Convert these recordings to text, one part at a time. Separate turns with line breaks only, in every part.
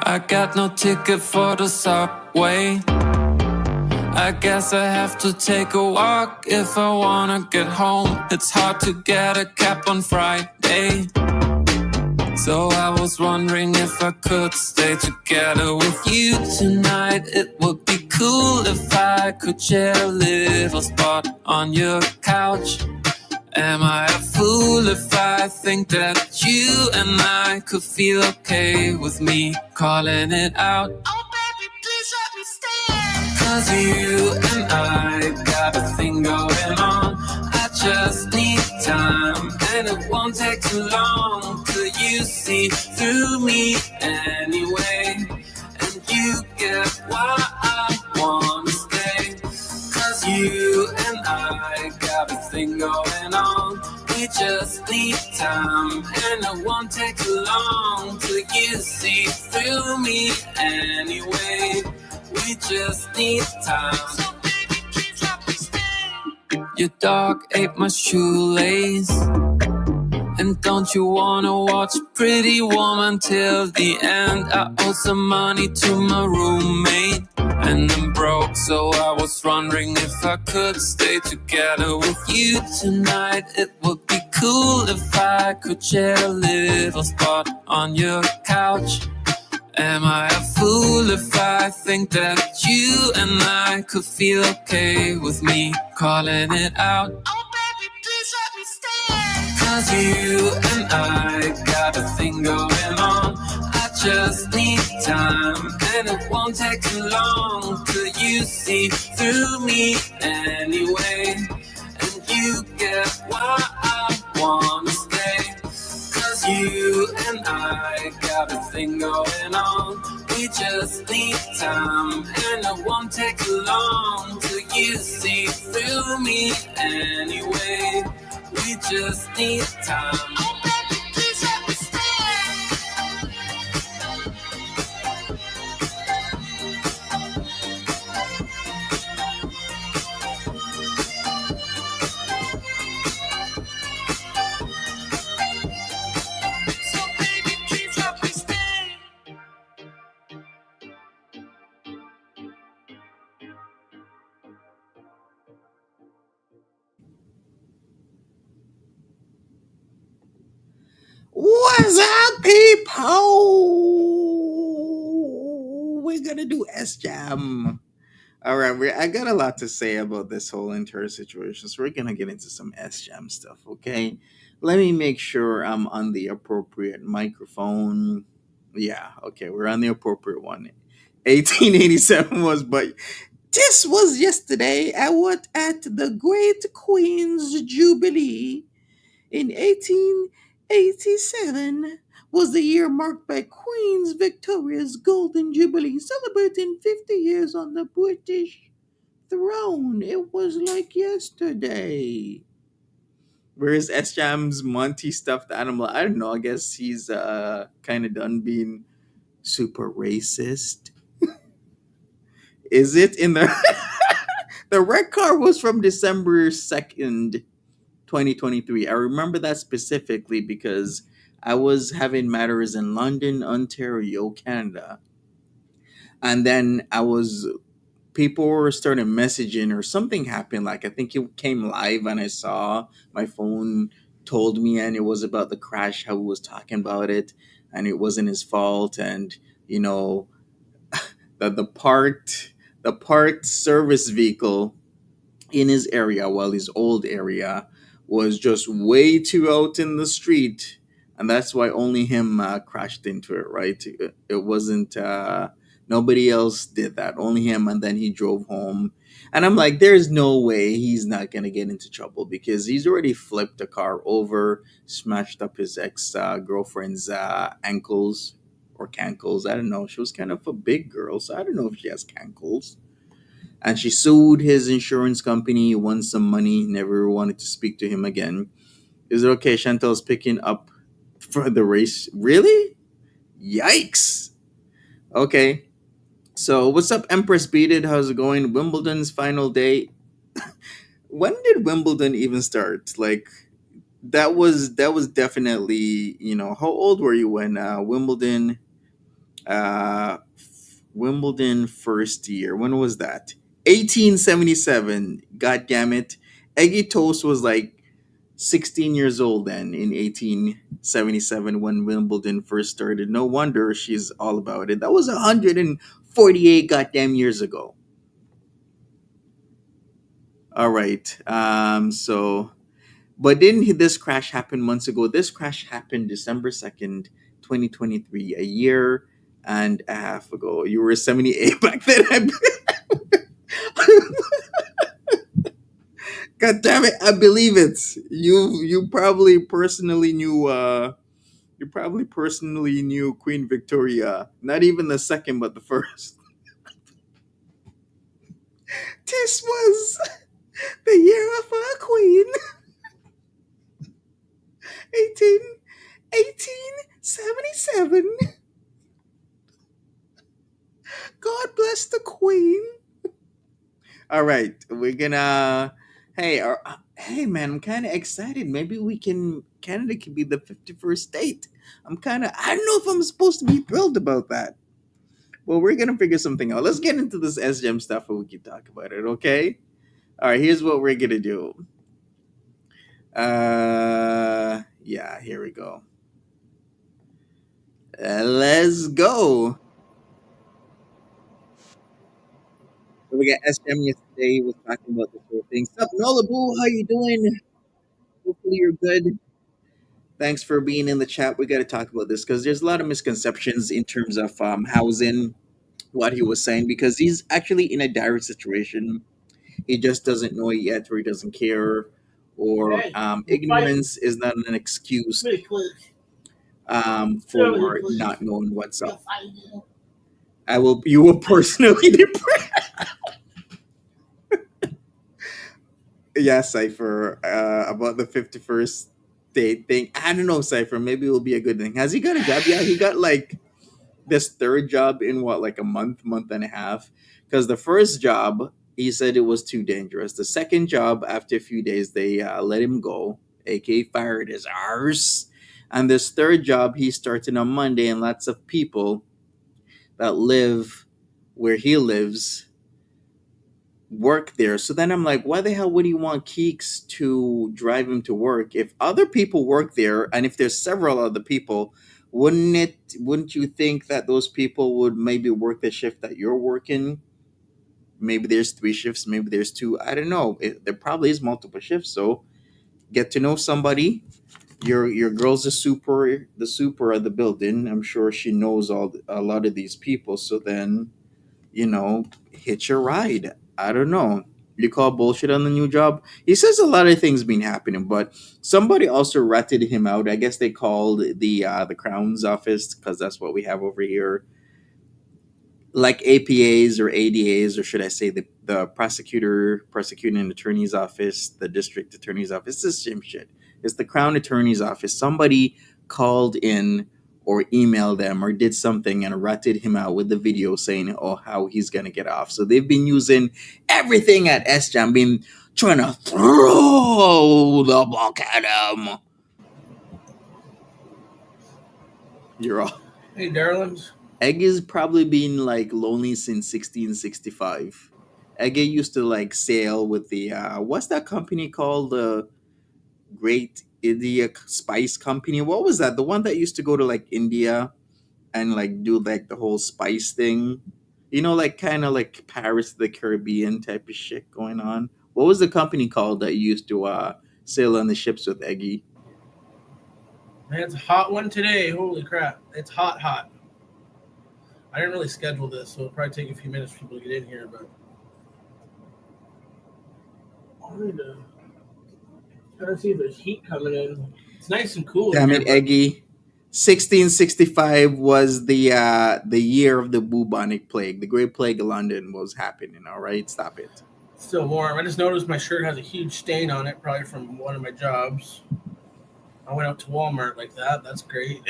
I got no ticket for the subway. I guess I have to take a walk if I wanna get home. It's hard to get a cab on Friday. So I was wondering if I could stay together with you tonight. It would be cool if I could share a little spot on your couch. Am I a fool if I think that you and I could feel okay with me calling it out? Oh baby, please let me stay. 'Cause you and I got a thing going on. I just need time, and it won't take too long till you see through me anyway. And you get why I wanna stay. 'Cause you and I got a thing going on. We just need time, and it won't take too long till you see through me anyway. We just need time. So baby, please let me stay. Your dog ate my shoelace. And don't you wanna watch Pretty Woman till the end? I owe some money to my roommate, and I'm broke, so I was wondering if I could stay together with you tonight. It would be cool if I could share a little spot on your couch. Am I a fool if I think that you and I could feel okay with me calling it out? Oh baby, please let me stay. 'Cause you and I got a thing going on. I just need time, and it won't take too long till you see through me anyway. And you get why I wanna stay. 'Cause you and I got a thing going on. We just need time, and it won't take too long till you see through me anyway. We just need time. Oh, baby, please let me stay. So, baby, please let me stay.
What's up, people? We're gonna do SJAM. All right, I got a lot to say about this whole entire situation, so we're gonna get into some SJAM stuff. Okay, let me make sure I'm on the appropriate microphone. Yeah, okay, we're on the appropriate one. 1887 was, but this was yesterday. I was at the Great Queen's Jubilee in 1887 was the year marked by Queen Victoria's Golden Jubilee, celebrating 50 years on the British throne. It was like yesterday. Where's S-Jam's Monty stuffed animal? I don't know. I guess he's kind of done being super racist. Is it in the the red car was from December 2nd, 2023. I remember that specifically because I was having matters in London, Ontario, Canada. And then people were starting messaging or something happened. Like, I think it came live and I saw my phone told me, and it was about the crash, how he was talking about it, and it wasn't his fault. And, you know, that the part service vehicle in his area, well, his old area, was just way too out in the street, and that's why only him crashed into it. Right? It wasn't nobody else did that. Only him, and then he drove home. And I'm like, there's no way he's not gonna get into trouble because he's already flipped a car over, smashed up his ex girlfriend's ankles or cankles. I don't know. She was kind of a big girl, so I don't know if she has cankles, and she sued his insurance company, won some money, never wanted to speak to him again. Is it okay? Chantel's picking up for the race. Really? Yikes. Okay. So, what's up, Empress Beaded? How's it going? Wimbledon's final day. When did Wimbledon even start? Like, that was definitely, how old were you when Wimbledon Uh, Wimbledon first year. When was that? 1877. God damn it. Eggy Toast was like 16 years old then in 1877 when Wimbledon first started. No wonder she's all about it. That was 148 goddamn years ago. All right. But didn't this crash happen months ago? This crash happened December 2nd, 2023, a year and a half ago. You were 78 back then. God damn it, I believe it. You probably personally knew Queen Victoria. Not even the second but the first. This was the year of our queen. 18 1877. God bless the queen. All right, we're gonna. Hey, man, I'm kind of excited. Maybe we can. Canada can be the 51st state. I'm kind of. I don't know if I'm supposed to be thrilled about that. Well, we're gonna figure something out. Let's get into this SGM stuff, and we can talk about it. Okay. All right. Here's what we're gonna do. Yeah. Here we go. Let's go. So we got SGM yesterday. Was talking about this whole thing. Sup, Nolabu? How you doing? Hopefully you're good. Thanks for being in the chat. We got to talk about this because there's a lot of misconceptions in terms of housing, what he was saying, because he's actually in a dire situation. He just doesn't know it yet, or he doesn't care, or ignorance is not an excuse for not knowing what's up. You will personally depress. Yeah, Cypher, about the 51st date thing. I don't know, Cypher. Maybe it will be a good thing. Has he got a job? Yeah, he got like this third job in what, like a month and a half. Because the first job, he said it was too dangerous. The second job, after a few days, they let him go, aka fired his arse. And this third job, he started on Monday, and lots of people that live where he lives work there. So then I'm like, why the hell would he want Keeks to drive him to work? If other people work there, and if there's several other people, wouldn't you think that those people would maybe work the shift that you're working? Maybe there's three shifts, maybe there's two. I don't know. There probably is multiple shifts. So get to know somebody. Your girl's the super of the building. I'm sure she knows a lot of these people. So then, hitch a ride. I don't know. You call bullshit on the new job? He says a lot of things been happening, but somebody also ratted him out. I guess they called the Crown's office, because that's what we have over here, like APAs or ADAs, or should I say the prosecuting attorney's office, the district attorney's office. It's the same shit. It's the Crown attorney's office. Somebody called in or emailed them or did something and ratted him out with the video saying, oh, how he's gonna get off. So they've been using everything at SJAM, been trying to throw the book at him. You're all.
Hey, darlings.
Egg has probably been like lonely since 1665. Egg used to like sail with the what's that company called? The Great India Spice Company. What was that? The one that used to go to like India and like do like the whole spice thing. Like kind of like Paris, the Caribbean type of shit going on. What was the company called that used to sail on the ships with Eggy?
Man, it's a hot one today. Holy crap. It's hot. I didn't really schedule this, so it'll probably take a few minutes for people to get in here, but I need to try to see if there's heat coming in. It's nice and cool.
Damn it, Eggy. 1665 was the year of the bubonic plague. The Great Plague of London was happening. All right, stop it.
It's still warm. I just noticed my shirt has a huge stain on it, probably from one of my jobs. I went out to Walmart like that. That's great.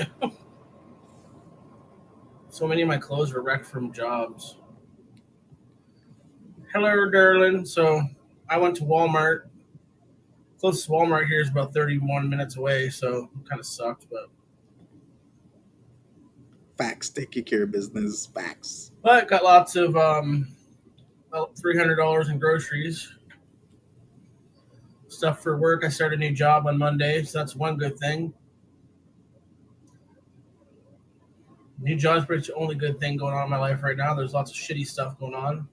So many of my clothes were wrecked from jobs. Hello, darling. So I went to Walmart. Closest Walmart here is about 31 minutes away, so it kind of sucked, but
Facts. Take care of business. Facts.
But got lots of about $300 in groceries, stuff for work. I started a new job on Monday, so that's one good thing. New job's pretty much the only good thing going on in my life right now. There's lots of shitty stuff going on,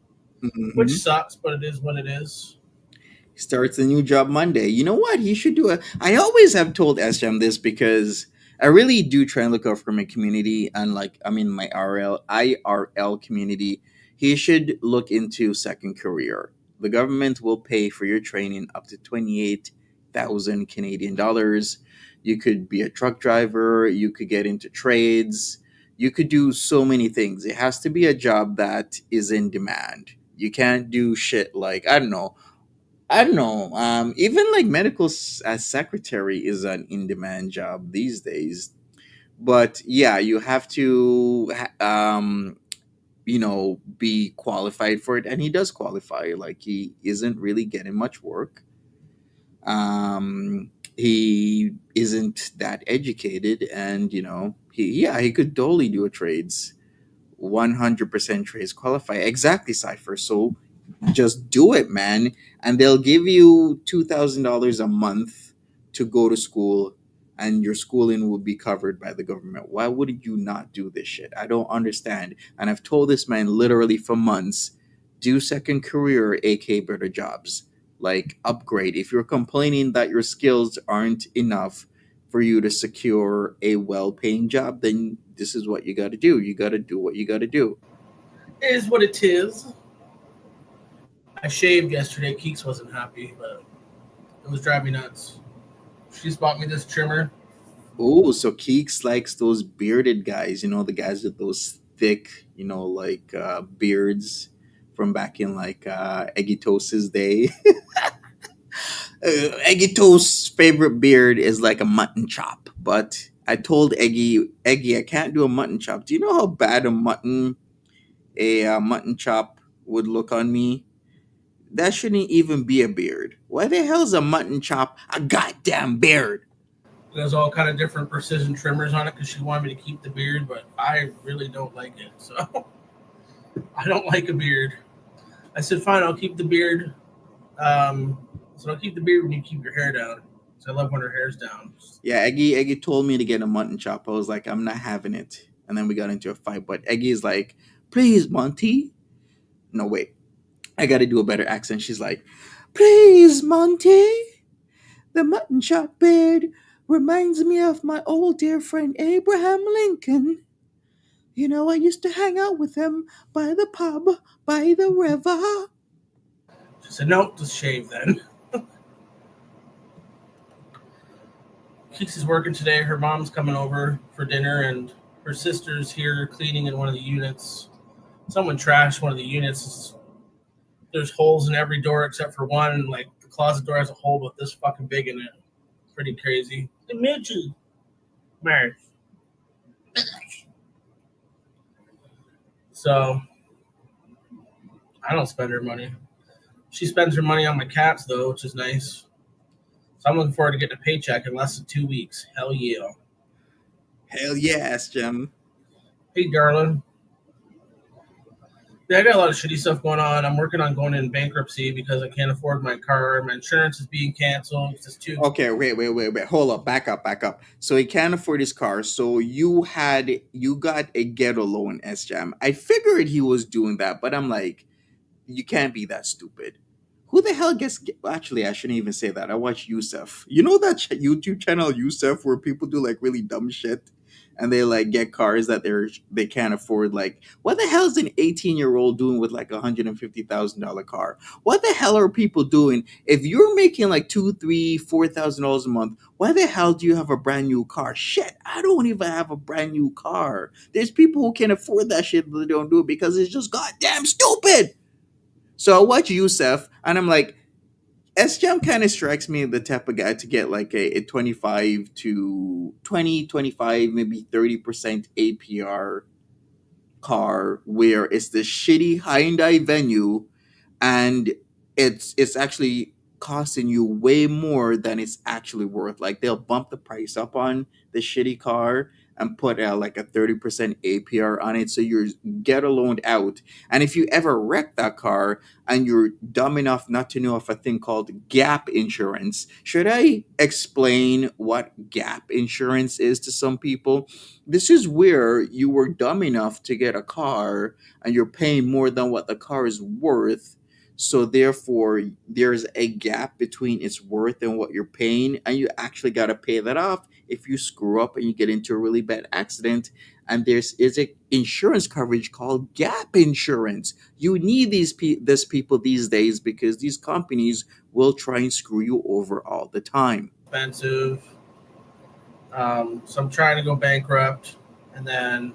which
Hmm.
sucks, but it is what it is.
Starts a new job Monday. You know what? He should do a. I always have told SJAM this because I really do try and look out for my community and like I mean my IRL community. He should look into second career. The government will pay for your training up to 28,000 Canadian dollars. You could be a truck driver. You could get into trades. You could do so many things. It has to be a job that is in demand. You can't do shit like I don't know. Even like medical as secretary is an in-demand job these days. But yeah, you have to, be qualified for it, and he does qualify. Like he isn't really getting much work. He isn't that educated, and he could totally do a trades. 100% trades qualify exactly, Cipher. So just do it, man. And they'll give you $2,000 a month to go to school, and your schooling will be covered by the government. Why would you not do this shit? I don't understand. And I've told this man literally for months, do second career, aka better jobs. Like upgrade. If you're complaining that your skills aren't enough for you to secure a well-paying job, then this is what you got to do. You got to do what you got to do.
It is what it is. I shaved yesterday. Keeks wasn't happy, but it was driving me nuts. She's bought me this trimmer.
Oh, so Keeks likes those bearded guys, the guys with those thick, like beards from back in like Eggy Toast's day. Eggy Toast's favorite beard is like a mutton chop, but I told Eggy, I can't do a mutton chop. Do you know how bad a mutton chop would look on me? That shouldn't even be a beard. Why the hell's a mutton chop a goddamn beard?
There's all kind of different precision trimmers on it because she wanted me to keep the beard, but I really don't like it. So I don't like a beard. I said, fine, I'll keep the beard. So I'll keep the beard when you keep your hair down. So I love when her hair's down.
Yeah, Eggy told me to get a mutton chop. I was like, I'm not having it. And then we got into a fight. But Eggy is like, please, Monty. No, wait. I got to do a better accent. She's like, please, Monty. The mutton chop beard reminds me of my old dear friend Abraham Lincoln. I used to hang out with him by the pub, by the river.
She said, no, just shave then. Keeks is working today. Her mom's coming over for dinner, and her sister's here cleaning in one of the units. Someone trashed one of the units. There's holes in every door except for one. Like the closet door has a hole about this fucking big in it. Pretty crazy. Mitchell. Mary. So I don't spend her money. She spends her money on my cats though, which is nice. So I'm looking forward to getting a paycheck in less than 2 weeks. Hell yeah.
Hell yes, Jim.
Hey, darling. Yeah, I got a lot of shitty stuff going on. I'm working on going in bankruptcy because I can't afford my car. My insurance is being canceled. It's too.
Okay, wait. Hold up, back up. So he can't afford his car. So you got a ghetto loan, SJAM. I figured he was doing that, but I'm like, you can't be that stupid. Who the hell Actually, I shouldn't even say that. I watch Yusef. You know that YouTube channel Yusef where people do like really dumb shit, and they like get cars that they can't afford. Like, what the hell is an 18-year-old doing with like $150,000 car? What the hell are people doing if you're making like two, three, $4,000 a month? Why the hell do you have a brand new car? Shit, I don't even have a brand new car. There's people who can afford that shit, but they don't do it because it's just goddamn stupid. So I watch Yusef, and I'm like, SJAM kind of strikes me the type of guy to get like a 25 to 20, 25, maybe 30% APR car where it's the shitty Hyundai Venue, and it's actually costing you way more than it's actually worth. Like they'll bump the price up on the shitty car, and put like a 30% APR on it, so you get a loan out. And if you ever wreck that car and you're dumb enough not to know of a thing called gap insurance, should I explain what gap insurance is to some people? This is where you were dumb enough to get a car and you're paying more than what the car is worth. So therefore, there's a gap between its worth and what you're paying, and you actually got to pay that off if you screw up and you get into a really bad accident. And there's is a insurance coverage called gap insurance. You need this people these days because these companies will try and screw you over all the time.
Expensive. So I'm trying to go bankrupt, and then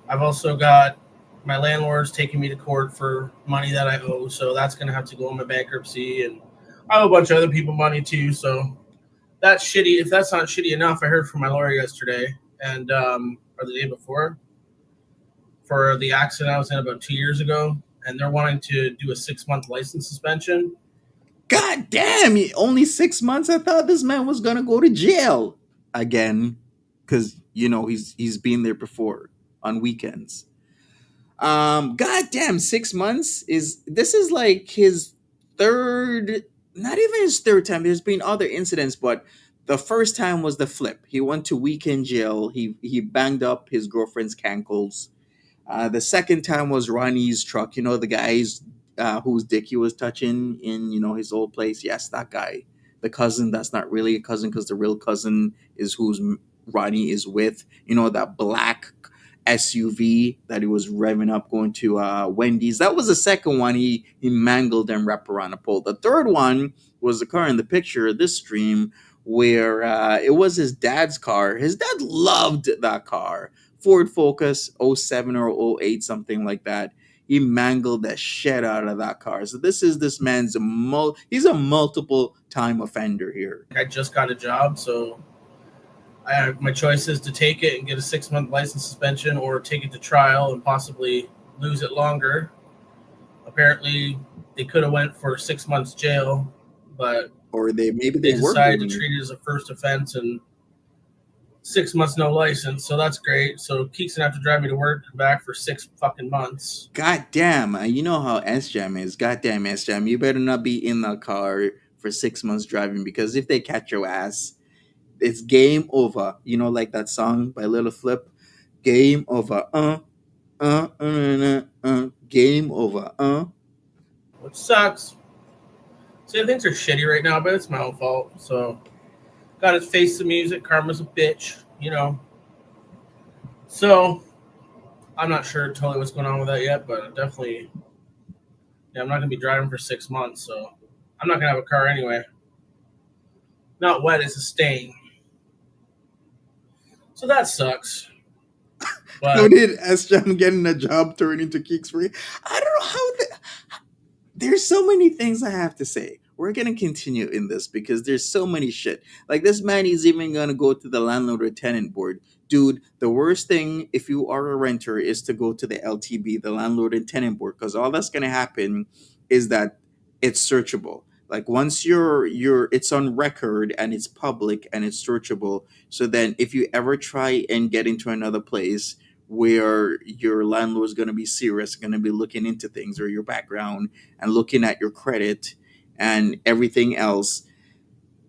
I've also got my landlord's taking me to court for money that I owe, so that's going to have to go in my bankruptcy, and I owe a bunch of other people money too. So that's shitty. If that's not shitty enough, I heard from my lawyer yesterday and or the day before for the accident I was in about 2 years ago, and they're wanting to do a 6-month license suspension.
God damn, only 6 months? I thought this man was gonna go to jail again, because he's been there before on weekends. God damn, 6 months is like his third, not even his third time. There's been other incidents, but the first time was the flip. He went to weekend jail. He banged up his girlfriend's cankles. The second time was Ronnie's truck. The guys whose dick he was touching in his old place. Yes, that guy, the cousin. That's not really a cousin because the real cousin is who's Ronnie is with. That black SUV that he was revving up going to Wendy's. That was the second one. He mangled and wrapped around a pole. The third one was the car in the picture of this stream where it was his dad's car. His dad loved that car. Ford Focus '07 or '08, something like that. He mangled the shit out of that car. So this man's he's a multiple time offender here.
I just got a job, so I have my choice is to take it and get a 6-month license suspension, or take it to trial and possibly lose it longer. Apparently, they could have went for 6 months jail, but
Or they were
decided to
doing it.
treat it as a first offense and 6 months no license. So that's great. So Keeks gonna have to drive me to work and back for 6 fucking months.
God damn, you know how SJAM is. God damn SJAM, you better not be in the car for 6 months driving, because if they catch your ass, it's game over. Like that song by Little Flip, game over. Game over.
Which sucks. See, things are shitty right now, but it's my own fault. So got to face the music. Karma's a bitch. So I'm not sure totally what's going on with that yet, but definitely, yeah, I'm not gonna be driving for 6 months, so I'm not gonna have a car anyway. Not wet, it's a stain. So that sucks.
How
But
did SJAM getting a job turn into Geeks Free? I don't know there's so many things I have to say. We're gonna continue in this because there's so many shit. Like, this man is even gonna go to the landlord or tenant board. Dude, the worst thing if you are a renter is to go to the LTB, the landlord and tenant board, because all that's gonna happen is that it's searchable. Like, once it's on record and it's public and it's searchable. So then if you ever try and get into another place where your landlord is going to be serious, going to be looking into things or your background and looking at your credit and everything else,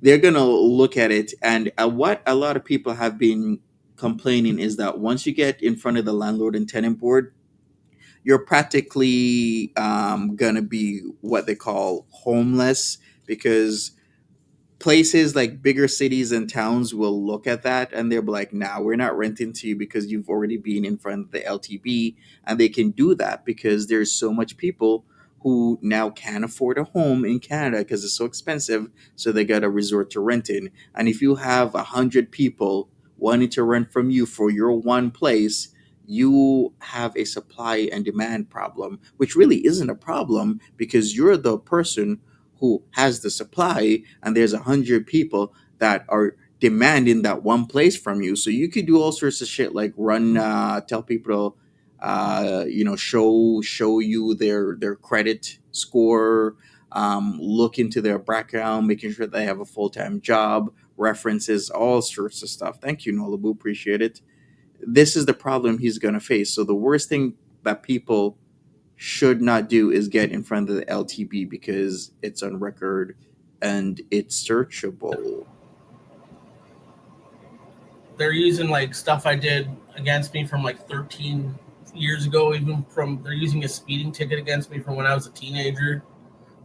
they're going to look at it. And what a lot of people have been complaining is that once you get in front of the landlord and tenant board, you're practically going to be what they call homeless, because places like bigger cities and towns will look at that and they'll be like, nah, we're not renting to you because you've already been in front of the LTB. And they can do that because there's so much people who now can't afford a home in Canada because it's so expensive. So they got to resort to renting. And if you have 100 people wanting to rent from you for your one place, you have a supply and demand problem, which really isn't a problem because you're the person who has the supply, and there's 100 people that are demanding that one place from you. So you could do all sorts of shit like run, tell people to, show you their credit score, look into their background, making sure they have a full time job, references, all sorts of stuff. Thank you, Nolabu, appreciate it. this is the problem he's going to face. So the worst thing that people should not do is get in front of the LTB because it's on record and it's searchable.
They're using like stuff I did against me from like 13 years ago. They're using a speeding ticket against me from when I was a teenager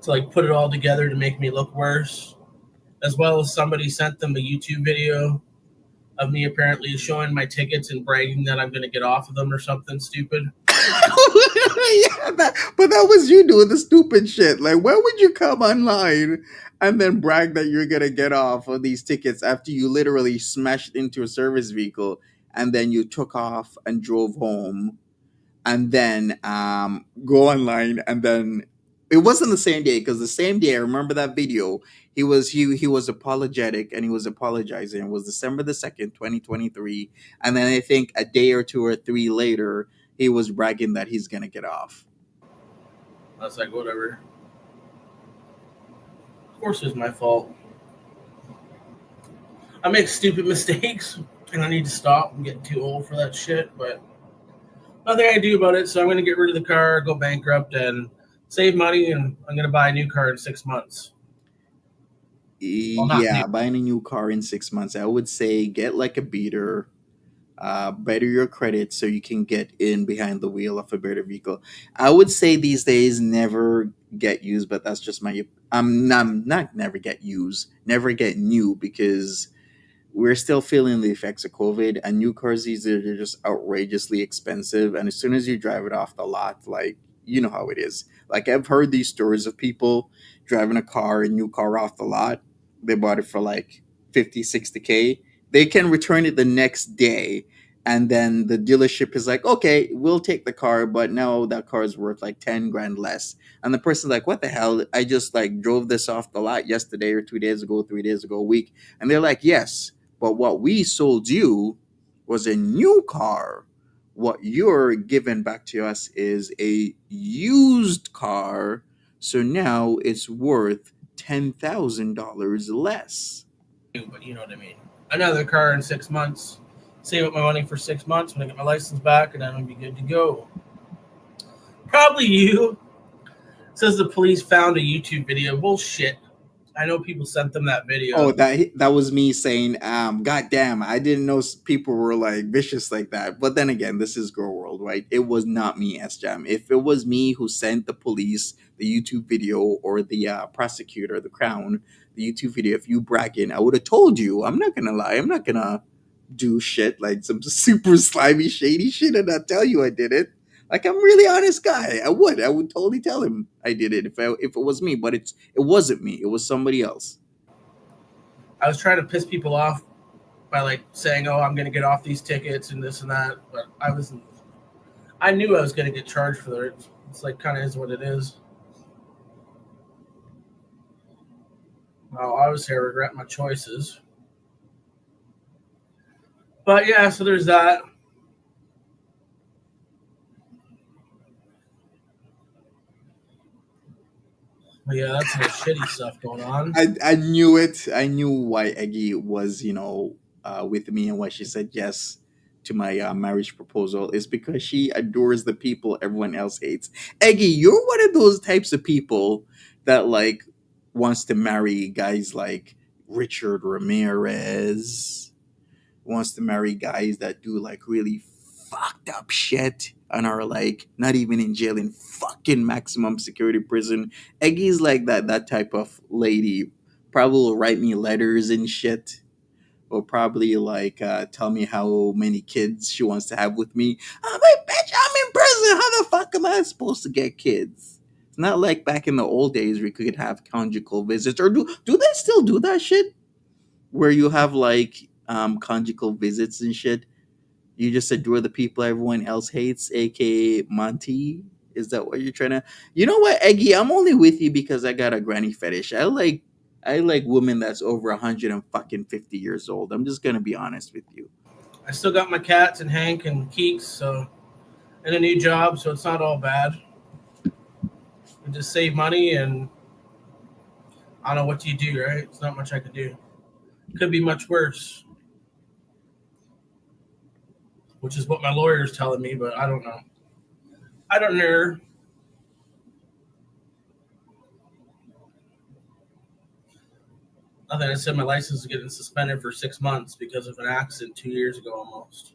to like put it all together to make me look worse. As well as somebody sent them a YouTube video of me apparently showing my tickets and bragging that I'm going to get off of them or something stupid.
But that was you doing the stupid shit. Like, why would you come online and then brag that you're gonna get off of these tickets after you literally smashed into a service vehicle and then you took off and drove home and then go online and then it wasn't the same day because the same day I remember that video he was apologetic and he was apologizing. It was December 2023, and then I think a day or two or three later he was bragging that he's gonna get off.
I was like, whatever. Of course it's my fault. I make stupid mistakes and I need to stop. I'm getting too old for that shit, but nothing I can do about it. So I'm going to get rid of the car, go bankrupt, and save money, and I'm going to buy a new car in 6 months. Well,
Yeah, buying a new car in 6 months, I would say get like a beater, better your credit so you can get in behind the wheel of a better vehicle. I would say these days never get used, but that's just my not never get used, never get new because we're still feeling the effects of COVID, and new cars these days are just outrageously expensive. And as soon as you drive it off the lot, like you know how it is. Like I've heard these stories of people driving a new car off the lot. They bought it for like 50, 60K. They can return it the next day. And then the dealership is like, okay, we'll take the car, but now that car is worth like 10 grand less. And the person's like, what the hell? I just like drove this off the lot yesterday or 2 days ago, 3 days ago, a week. And they're like, yes, but what we sold you was a new car. What you're giving back to us is a used car. So now it's worth $10,000 less.
but you know what I mean. Another car in 6 months. Save up my money for 6 months when I get my license back, and then I'll be good to go. Probably you. Says the police found a YouTube video. Bullshit. I know people sent them that video.
Oh, that was me saying, God damn, I didn't know people were like vicious like that. But then again, this is Girl World, right? It was not me, SJAM. If it was me who sent the police the YouTube video or the prosecutor, the Crown, the YouTube video, if you bragging, I would have told you. I'm not gonna lie. I'm not gonna do shit like some super slimy, shady shit and not tell you I did it. Like I'm a really honest guy. I would totally tell him I did it if it was me, but it wasn't me. It was somebody else.
I was trying to piss people off by like saying, "Oh, I'm going to get off these tickets and this and that," but I wasn't. I knew I was going to get charged for it. It's like kind of is what it is. Well, obviously, I regret my choices. But yeah, so there's that. But yeah, that's some shitty stuff going on.
I knew it. I knew why Eggy was, with me and why she said yes to my marriage proposal is because she adores the people everyone else hates. Eggy, you're one of those types of people that like wants to marry guys like Richard Ramirez, wants to marry guys that do like really fucked up shit and are like not even in jail, in fucking maximum security prison. Eggy's like that type of lady. Probably will write me letters and shit. Or probably like tell me how many kids she wants to have with me. I'm like, bitch, I'm in prison. How the fuck am I supposed to get kids? It's not like back in the old days where you could have conjugal visits. Or do they still do that shit? Where you have like conjugal visits and shit. You just adore the people everyone else hates, aka Monty. Is that what you're trying to? You know what, Eggy? I'm only with you because I got a granny fetish. I like women that's over 150 years old. I'm just gonna be honest with you.
I still got my cats and Hank and Keeks, so and a new job, so it's not all bad. I just save money, and I don't know what you do, right? It's not much I could do. Could be much worse. which is what my lawyer is telling me, but I don't know. I don't know. Nothing. I said my license is getting suspended for 6 months because of an accident 2 years ago almost.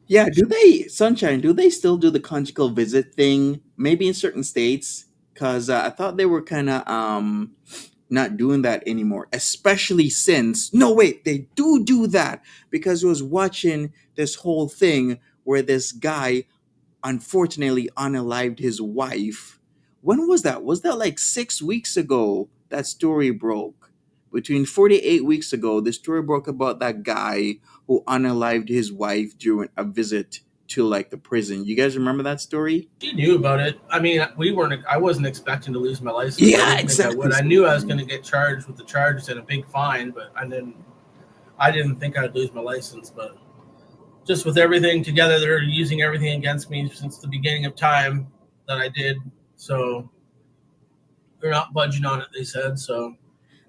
Yeah, do they, Sunshine, do they still do the conjugal visit thing? Maybe in certain states? Because I thought they were kind of not doing that anymore, especially since, no, wait, they do that because I was watching this whole thing where this guy unfortunately unalived his wife. When was that? Was that like 6 weeks ago? That story broke. Between 48 weeks ago, the story broke about that guy who unalived his wife during a visit to like the prison. You guys remember that story?
She knew about it. I mean, we weren't. I wasn't expecting to lose my license. I
Yeah,
didn't think I
exactly.
would. I knew I was going to get charged with the charges and a big fine, but I didn't. I didn't think I'd lose my license. But just with everything together, they're using everything against me since the beginning of time that I did. So they're not budging on it. They said so.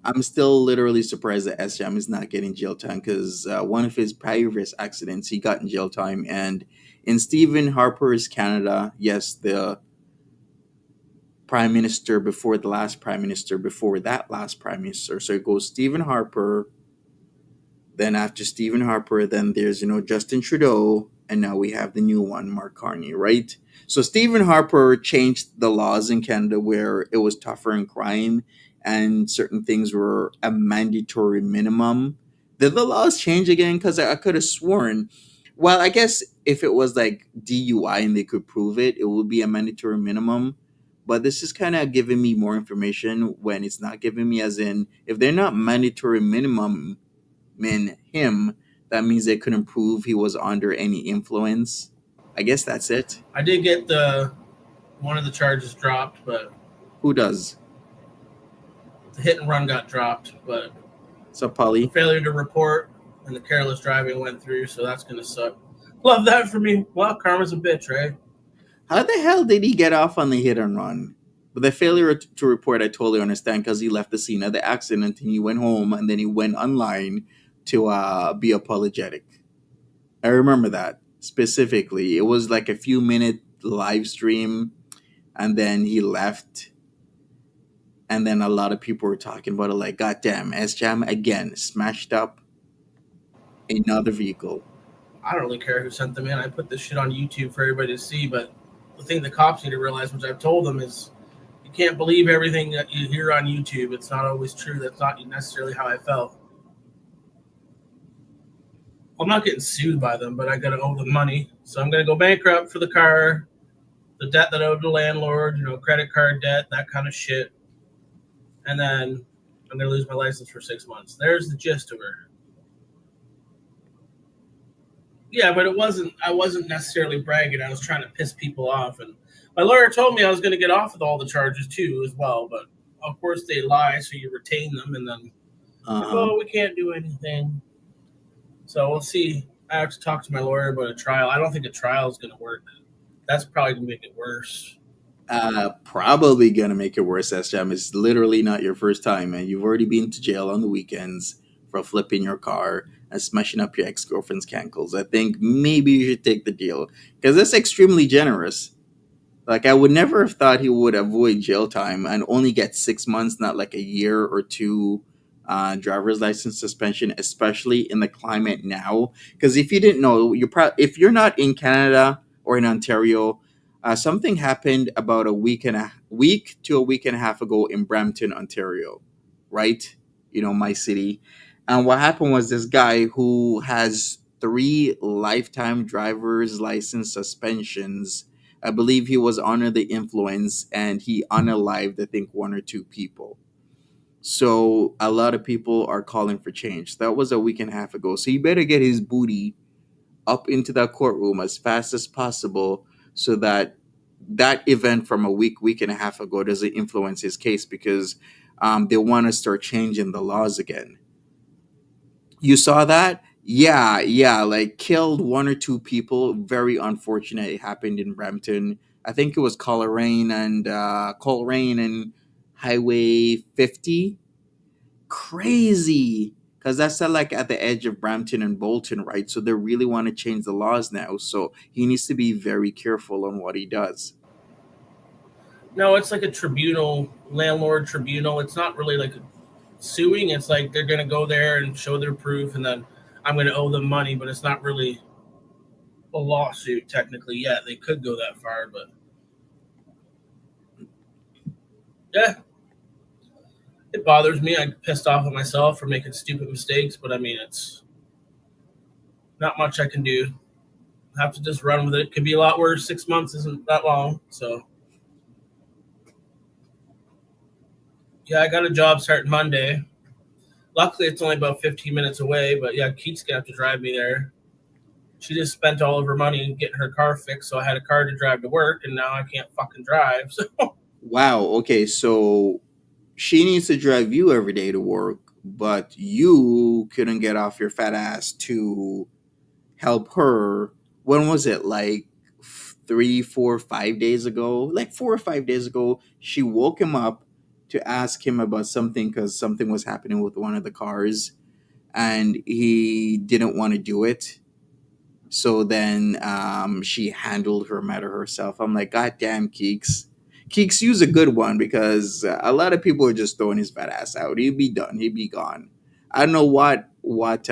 I'm still literally surprised that SJAM is not getting jail time because one of his previous accidents, he got in jail time. And in Stephen Harper's Canada, yes, the prime minister before the last prime minister before that last prime minister. So it goes Stephen Harper, then after Stephen Harper, then there's Justin Trudeau, and now we have the new one, Mark Carney, right? So Stephen Harper changed the laws in Canada where it was tougher in crime, and certain things were a mandatory minimum. Did the laws change again? Because I could have sworn. Well, I guess if it was like DUI and they could prove it, it would be a mandatory minimum. But this is kind of giving me more information when it's not giving me, as in, if they're not mandatory minimum him, that means they couldn't prove he was under any influence. I guess that's it.
I did get the one of the charges dropped, but
Who does?
the hit and run got dropped. But
So
the
Polly,
failure to report and the careless driving went through, so that's gonna suck. Love that for me. Well, karma's a bitch, right?
how the hell did he get off on the hit and run? But the failure to report, I totally understand because he left the scene of the accident and he went home and then he went online to be apologetic. I remember that specifically. It was like a few minute live stream and then he left. And then a lot of people were talking about it like, God damn, SJAM again, smashed up another vehicle.
I don't really care who sent them in. I put this shit on YouTube for everybody to see, but the thing the cops need to realize, which I've told them, is you can't believe everything that you hear on YouTube. It's not always true. That's not necessarily how I felt. I'm not getting sued by them, but I got to owe them money. So I'm going to go bankrupt for the car, the debt that I owed the landlord, credit card debt, that kind of shit. And then I'm going to lose my license for 6 months. There's the gist of her. Yeah, but I wasn't necessarily bragging. I was trying to piss people off. And my lawyer told me I was going to get off with all the charges too, as well. But of course they lie, so you retain them, and then,
Uh-huh.
oh, we can't do anything. So we'll see. I have to talk to my lawyer about a trial. I don't think a trial is going to work. That's probably going to make it worse.
Probably gonna make it worse, SJAM. It's literally not your first time, man. You've already been to jail on the weekends for flipping your car and smashing up your ex girlfriend's cankles. I think maybe you should take the deal because that's extremely generous. Like, I would never have thought he would avoid jail time and only get 6 months, not like a year or two driver's license suspension, especially in the climate now. Because if you didn't know, if you're not in Canada or in Ontario, something happened about a week to a week and a half ago in Brampton, Ontario, right? My city. And what happened was this guy who has three lifetime driver's license suspensions. I believe he was under the influence and he unalived, I think, one or two people. So a lot of people are calling for change. That was a week and a half ago. So he better get his booty up into that courtroom as fast as possible so that that event from a week and a half ago doesn't influence his case because they want to start changing the laws again. You saw that? Yeah, yeah, like killed one or two people. Very unfortunate. It happened in Brampton. I think it was Coleraine and Highway 50. Crazy. because that's like at the edge of Brampton and Bolton, right? So they really want to change the laws now. So he needs to be very careful on what he does.
No, it's like a tribunal, landlord tribunal. It's not really like suing. It's like they're going to go there and show their proof, and then I'm going to owe them money, but it's not really a lawsuit technically yet. They could go that far, but yeah, it bothers me. I'm pissed off at myself for making stupid mistakes, but I mean, it's not much I can do. I have to just run with it. Could be a lot worse. 6 months isn't that long, so yeah, I got a job starting Monday. Luckily, it's only about 15 minutes away, but yeah, Keith's gonna have to drive me there. She just spent all of her money getting her car fixed, so I had a car to drive to work, and now I can't fucking drive. So
Wow. Okay. So she needs to drive you every day to work, but you couldn't get off your fat ass to help her. When was it? Like 3, 4, 5 days ago? Like 4 or 5 days ago, she woke him up to ask him about something because something was happening with one of the cars and he didn't want to do it. So then she handled her matter herself. I'm like, God damn, Keeks. Keeks, use a good one because a lot of people are just throwing his fat ass out. He'd be done. He'd be gone. I don't know what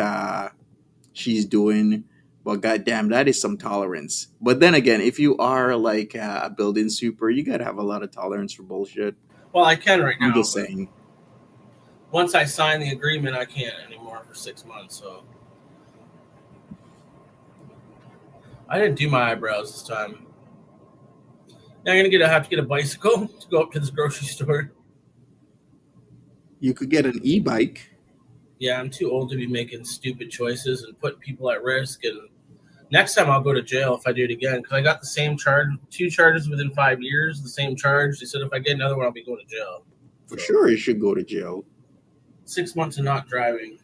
she's doing, but goddamn, that is some tolerance. But then again, if you are like a building super, you gotta have a lot of tolerance for bullshit.
well, I can right
I'm
now.
just
But
saying.
once I sign the agreement, I can't anymore for 6 months. So I didn't do my eyebrows this time. Now I'm gonna have to get a bicycle to go up to this grocery store.
You could get an e-bike.
Yeah, I'm too old to be making stupid choices and put people at risk. And next time I'll go to jail if I do it again because I got the same charge, 2 charges within 5 years, the same charge. They said if I get another one, I'll be going to jail.
For sure, you should go to jail.
6 months of not driving.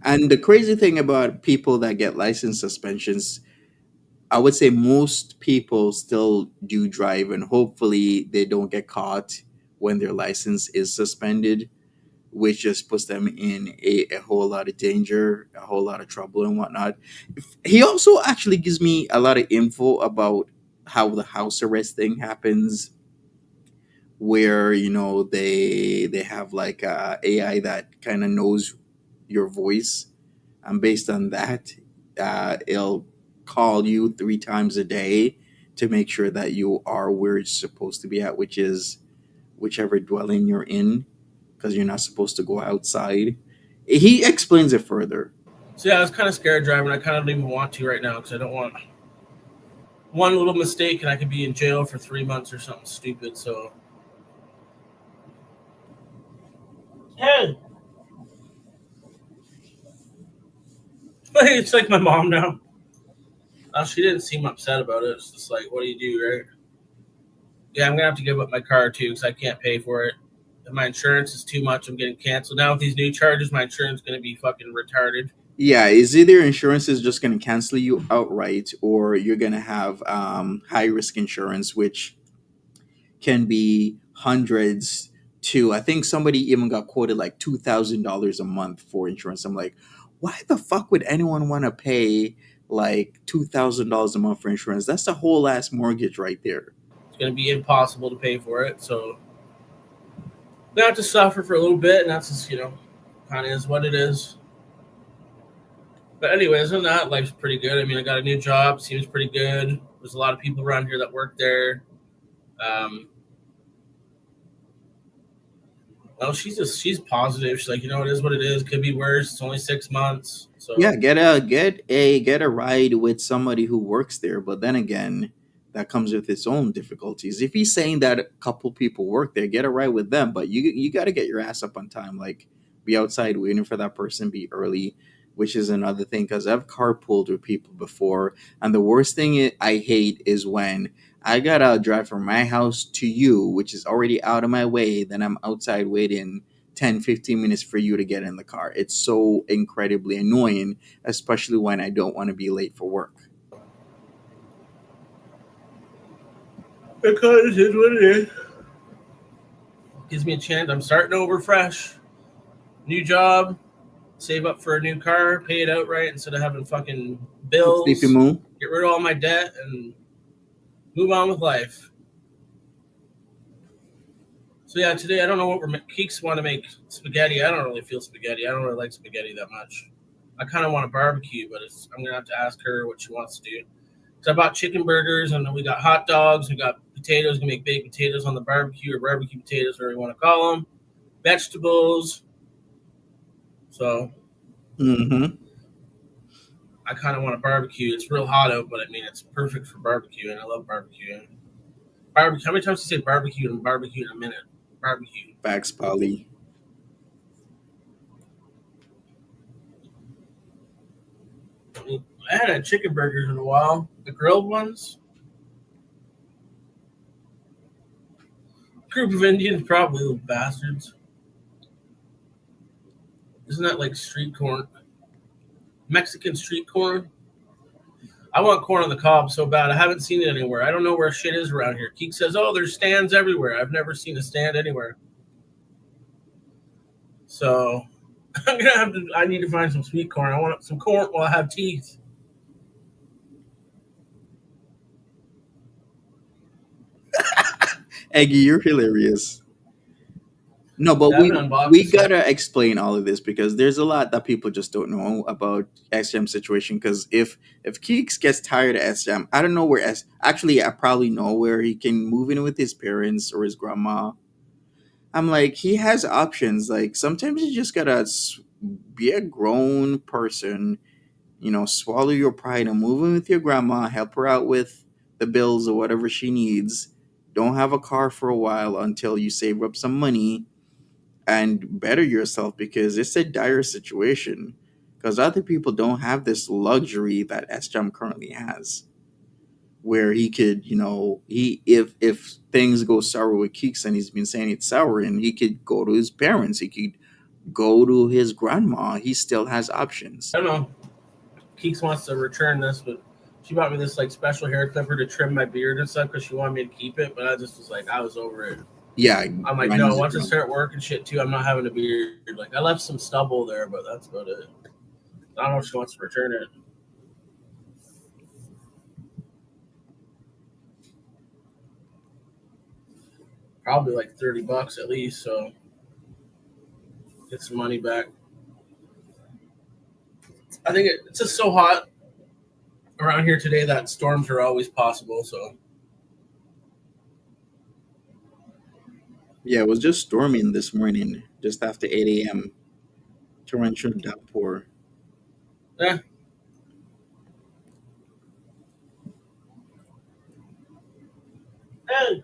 And the crazy thing about people that get license suspensions, I would say most people still do drive, and hopefully they don't get caught when their license is suspended, which just puts them in a whole lot of danger, a whole lot of trouble, and whatnot. He also actually gives me a lot of info about how the house arrest thing happens, where they have like a AI that kind of knows your voice, and based on that, it'll call you 3 times a day to make sure that you are where you're supposed to be at, which is whichever dwelling you're in, because you're not supposed to go outside. He explains it further.
So yeah, I was kind of scared driving. I kind of don't even want to right now because I don't want one little mistake and I could be in jail for 3 months or something stupid. So hey, it's like my mom now. She didn't seem upset about it. It's just like, what do you do, right? Yeah, I'm gonna have to give up my car too because I can't pay for it. And my insurance is too much. I'm getting canceled now with these new charges. My insurance is gonna be fucking retarded.
Yeah, is either insurance is just going to cancel you outright, or you're going to have high risk insurance, which can be hundreds to, I think somebody even got quoted like $2,000 a month for insurance. I'm like, why the fuck would anyone want to pay like $2,000 a month for insurance? That's a whole ass mortgage right there.
It's gonna be impossible to pay for it. So I'm gonna have to suffer for a little bit, and that's just kind of is what it is. But anyways, other than that, life's pretty good. I mean, I got a new job, seems pretty good. There's a lot of people around here that work there. Well, she's positive. She's like, it is what it is. Could be worse. It's only 6 months. So
Yeah, get a ride with somebody who works there. But then again, that comes with its own difficulties. If he's saying that a couple people work there, get a ride with them. But you got to get your ass up on time. Like, be outside waiting for that person. Be early, which is another thing. Because I've carpooled with people before, and the worst thing I hate is when I gotta drive from my house to you, which is already out of my way. Then I'm outside waiting 10, 15 minutes for you to get in the car. It's so incredibly annoying, especially when I don't want to be late for work.
because it is what it is. Gives me a chance. I'm starting over fresh. New job, save up for a new car, pay it outright instead of having fucking
Sleepy
bills,
Moo.
get rid of all my debt, and move on with life. So yeah, today I don't know what Keeks want to make spaghetti. I don't really feel spaghetti. I don't really like spaghetti that much. I kind of want a barbecue, but I'm gonna have to ask her what she wants to do. So I bought chicken burgers, and then we got hot dogs. We got potatoes. We make baked potatoes on the barbecue, or barbecue potatoes, whatever you want to call them. Vegetables. So
Mm-hmm.
I kind of want a barbecue. It's real hot out, but I mean it's perfect for barbecue, and I love barbecue. Barbecue. How many times do you say barbecue and barbecue in a minute? Barbecue.
Facts, Polly.
I mean, I hadn't had chicken burgers in a while. The grilled ones. Group of Indians, probably little bastards. Isn't that like street corn? Mexican street corn? I want corn on the cob so bad. I haven't seen it anywhere. I don't know where shit is around here. Keek says, oh, there's stands everywhere. I've never seen a stand anywhere. So I need to find some sweet corn. I want some corn while I have teeth.
Eggy, you're hilarious. No, but
I haven't unboxed
we
this yet.
gotta explain all of this because there's a lot that people just don't know about SJAM situation. Because if Keeks gets tired of SJAM, I don't know where Actually, I probably know where he can move in with his parents or his grandma. I'm like, he has options. Like sometimes you just gotta be a grown person, swallow your pride and move in with your grandma, help her out with the bills or whatever she needs. Don't have a car for a while until you save up some money and better yourself because it's a dire situation. Because other people don't have this luxury that SJAM currently has, where he could, he if things go sour with Keeks and he's been saying it's sour, and he could go to his parents, he could go to his grandma. He still has options.
I don't know. Keeks wants to return this, but she bought me this like special hair clipper to trim my beard and stuff because she wanted me to keep it. But I just was like, I was over it.
Yeah,
I'm like, no, once I start working shit too, I'm not having a beard. Like I left some stubble there, but that's about it. I don't know if she wants to return it. Probably like $30 at least, so get some money back. I think it's just so hot around here today that storms are always possible. So
Yeah, it was just storming this morning, just after 8 a.m. Torrential downpour.
yeah. Eh.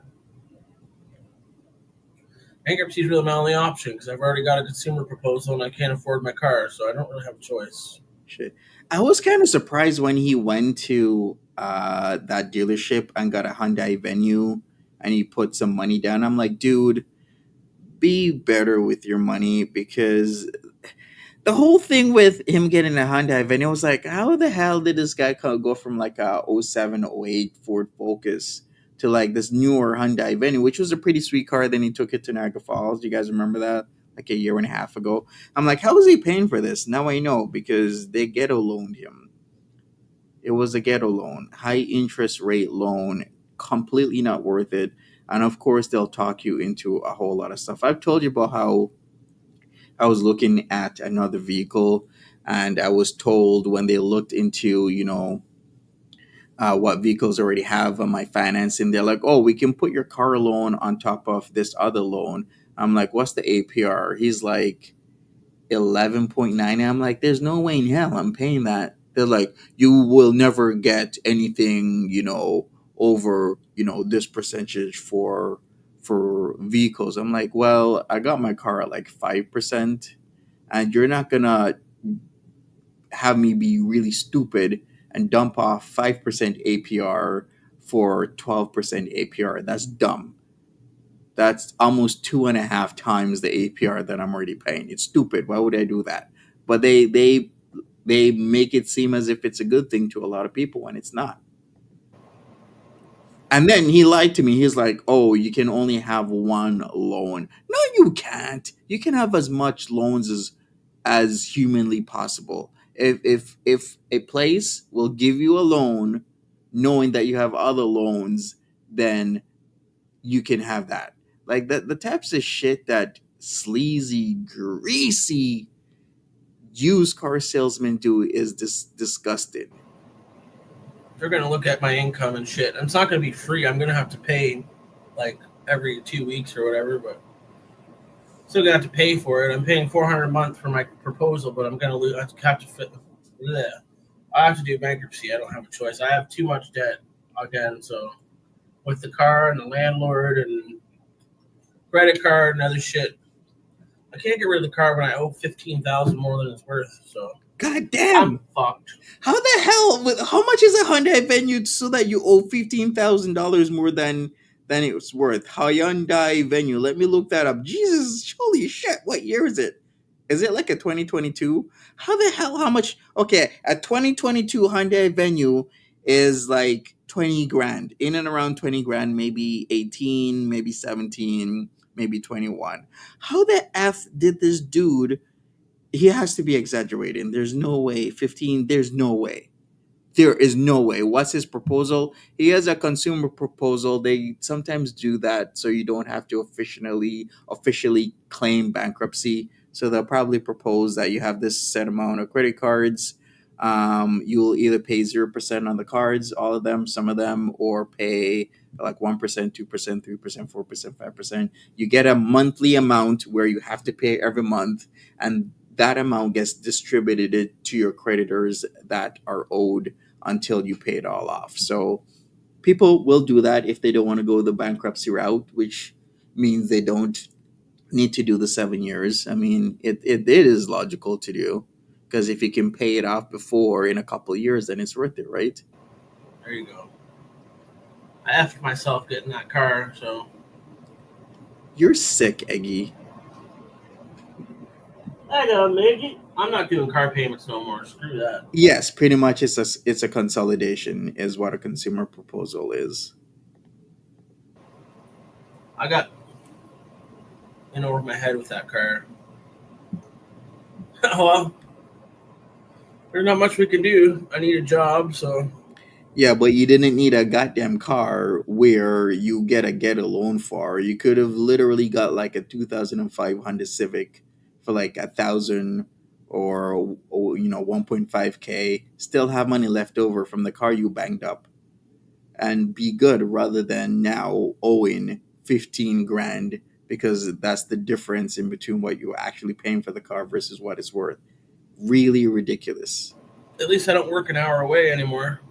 Bankruptcy is really my only option because I've already got a consumer proposal and I can't afford my car, so I don't really have a choice.
Shit. I was kind of surprised when he went to that dealership and got a Hyundai Venue and he put some money down. I'm like, dude, be better with your money because the whole thing with him getting a Hyundai Venue was like, how the hell did this guy go from like a '07, '08 Ford Focus to like this newer Hyundai Venue, which was a pretty sweet car. Then he took it to Niagara Falls. Do you guys remember that? Like a year and a half ago. I'm like, how is he paying for this? Now I know because they ghetto loaned him. It was a ghetto loan, high interest rate loan, completely not worth it. And of course, they'll talk you into a whole lot of stuff. I've told you about how I was looking at another vehicle, and I was told when they looked into, what vehicles already have on my financing, they're like, oh, we can put your car loan on top of this other loan. I'm like, what's the APR? He's like, 11.9. I'm like, there's no way in hell I'm paying that. They're like, you will never get anything, over, this percentage for vehicles. I'm like, well, I got my car at like 5%, and you're not gonna have me be really stupid and dump off 5% APR for 12% APR. That's dumb. That's almost 2.5 times the APR that I'm already paying. It's stupid. Why would I do that? But they make it seem as if it's a good thing to a lot of people when it's not. And then he lied to me. He's like, "Oh, you can only have one loan." No, you can't. You can have as much loans as humanly possible. If a place will give you a loan, knowing that you have other loans, then you can have that. Like the types of shit that sleazy, greasy used car salesmen do is disgusting.
They're gonna look at my income and shit. And it's not gonna be free. I'm gonna have to pay like every 2 weeks or whatever, but still gonna have to pay for it. I'm paying $400 a month for my proposal, but I'm gonna lose. I have to fit. Bleh. I have to do bankruptcy. I don't have a choice. I have too much debt again. So with the car and the landlord and credit card and other shit, I can't get rid of the car when I owe 15,000 more than it's worth. So
God
I'm
damn.
fucked.
How the hell? How much is a Hyundai Venue so that you owe $15,000 more than it's worth? Hyundai Venue. Let me look that up. Jesus, holy shit! What year is it? Is it like a 2022? How the hell? How much? Okay, a 2022 Hyundai Venue is like 20 grand, in and around 20 grand, maybe 18, maybe 17, maybe 21. How the f did this dude? He has to be exaggerating. There's no way. 15, there's no way. There is no way. What's his proposal? He has a consumer proposal. They sometimes do that so you don't have to officially claim bankruptcy. So they'll probably propose that you have this set amount of credit cards. You will either pay 0% on the cards, all of them, some of them, or pay like 1%, 2%, 3%, 4%, 5%. You get a monthly amount where you have to pay every month, and that amount gets distributed to your creditors that are owed until you pay it all off. So people will do that if they don't want to go the bankruptcy route, which means they don't need to do the 7 years. I mean, it is logical to do because if you can pay it off before in a couple of years, then it's worth it, right?
There you go. I effed myself getting that car, so
You're sick, Eggy.
I know, maybe I'm not doing car payments no more. Screw that.
Yes, pretty much it's a consolidation is what a consumer proposal is.
I got in over my head with that car. Well, there's not much we can do. I need a job, so
Yeah, but you didn't need a goddamn car where you get a loan for. You could have literally got like a 2005 Honda Civic for like 1,000 or 1.5K. Still have money left over from the car you banged up and be good rather than now owing 15 grand because that's the difference in between what you're actually paying for the car versus what it's worth. Really ridiculous.
at least I don't work an hour away anymore.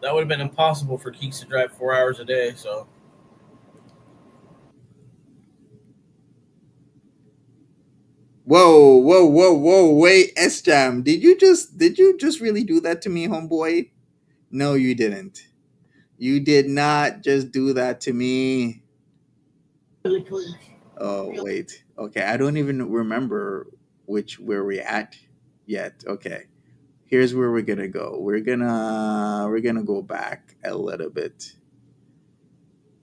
That would have been impossible for Keeks to drive 4 hours a day. So
Whoa, whoa, whoa, whoa! Wait, SJAM, did you just really do that to me, homeboy? No, you didn't. You did not just do that to me. Oh, wait. Okay, I don't even remember which where we at yet. Okay, here's where we're gonna go. We're gonna go back a little bit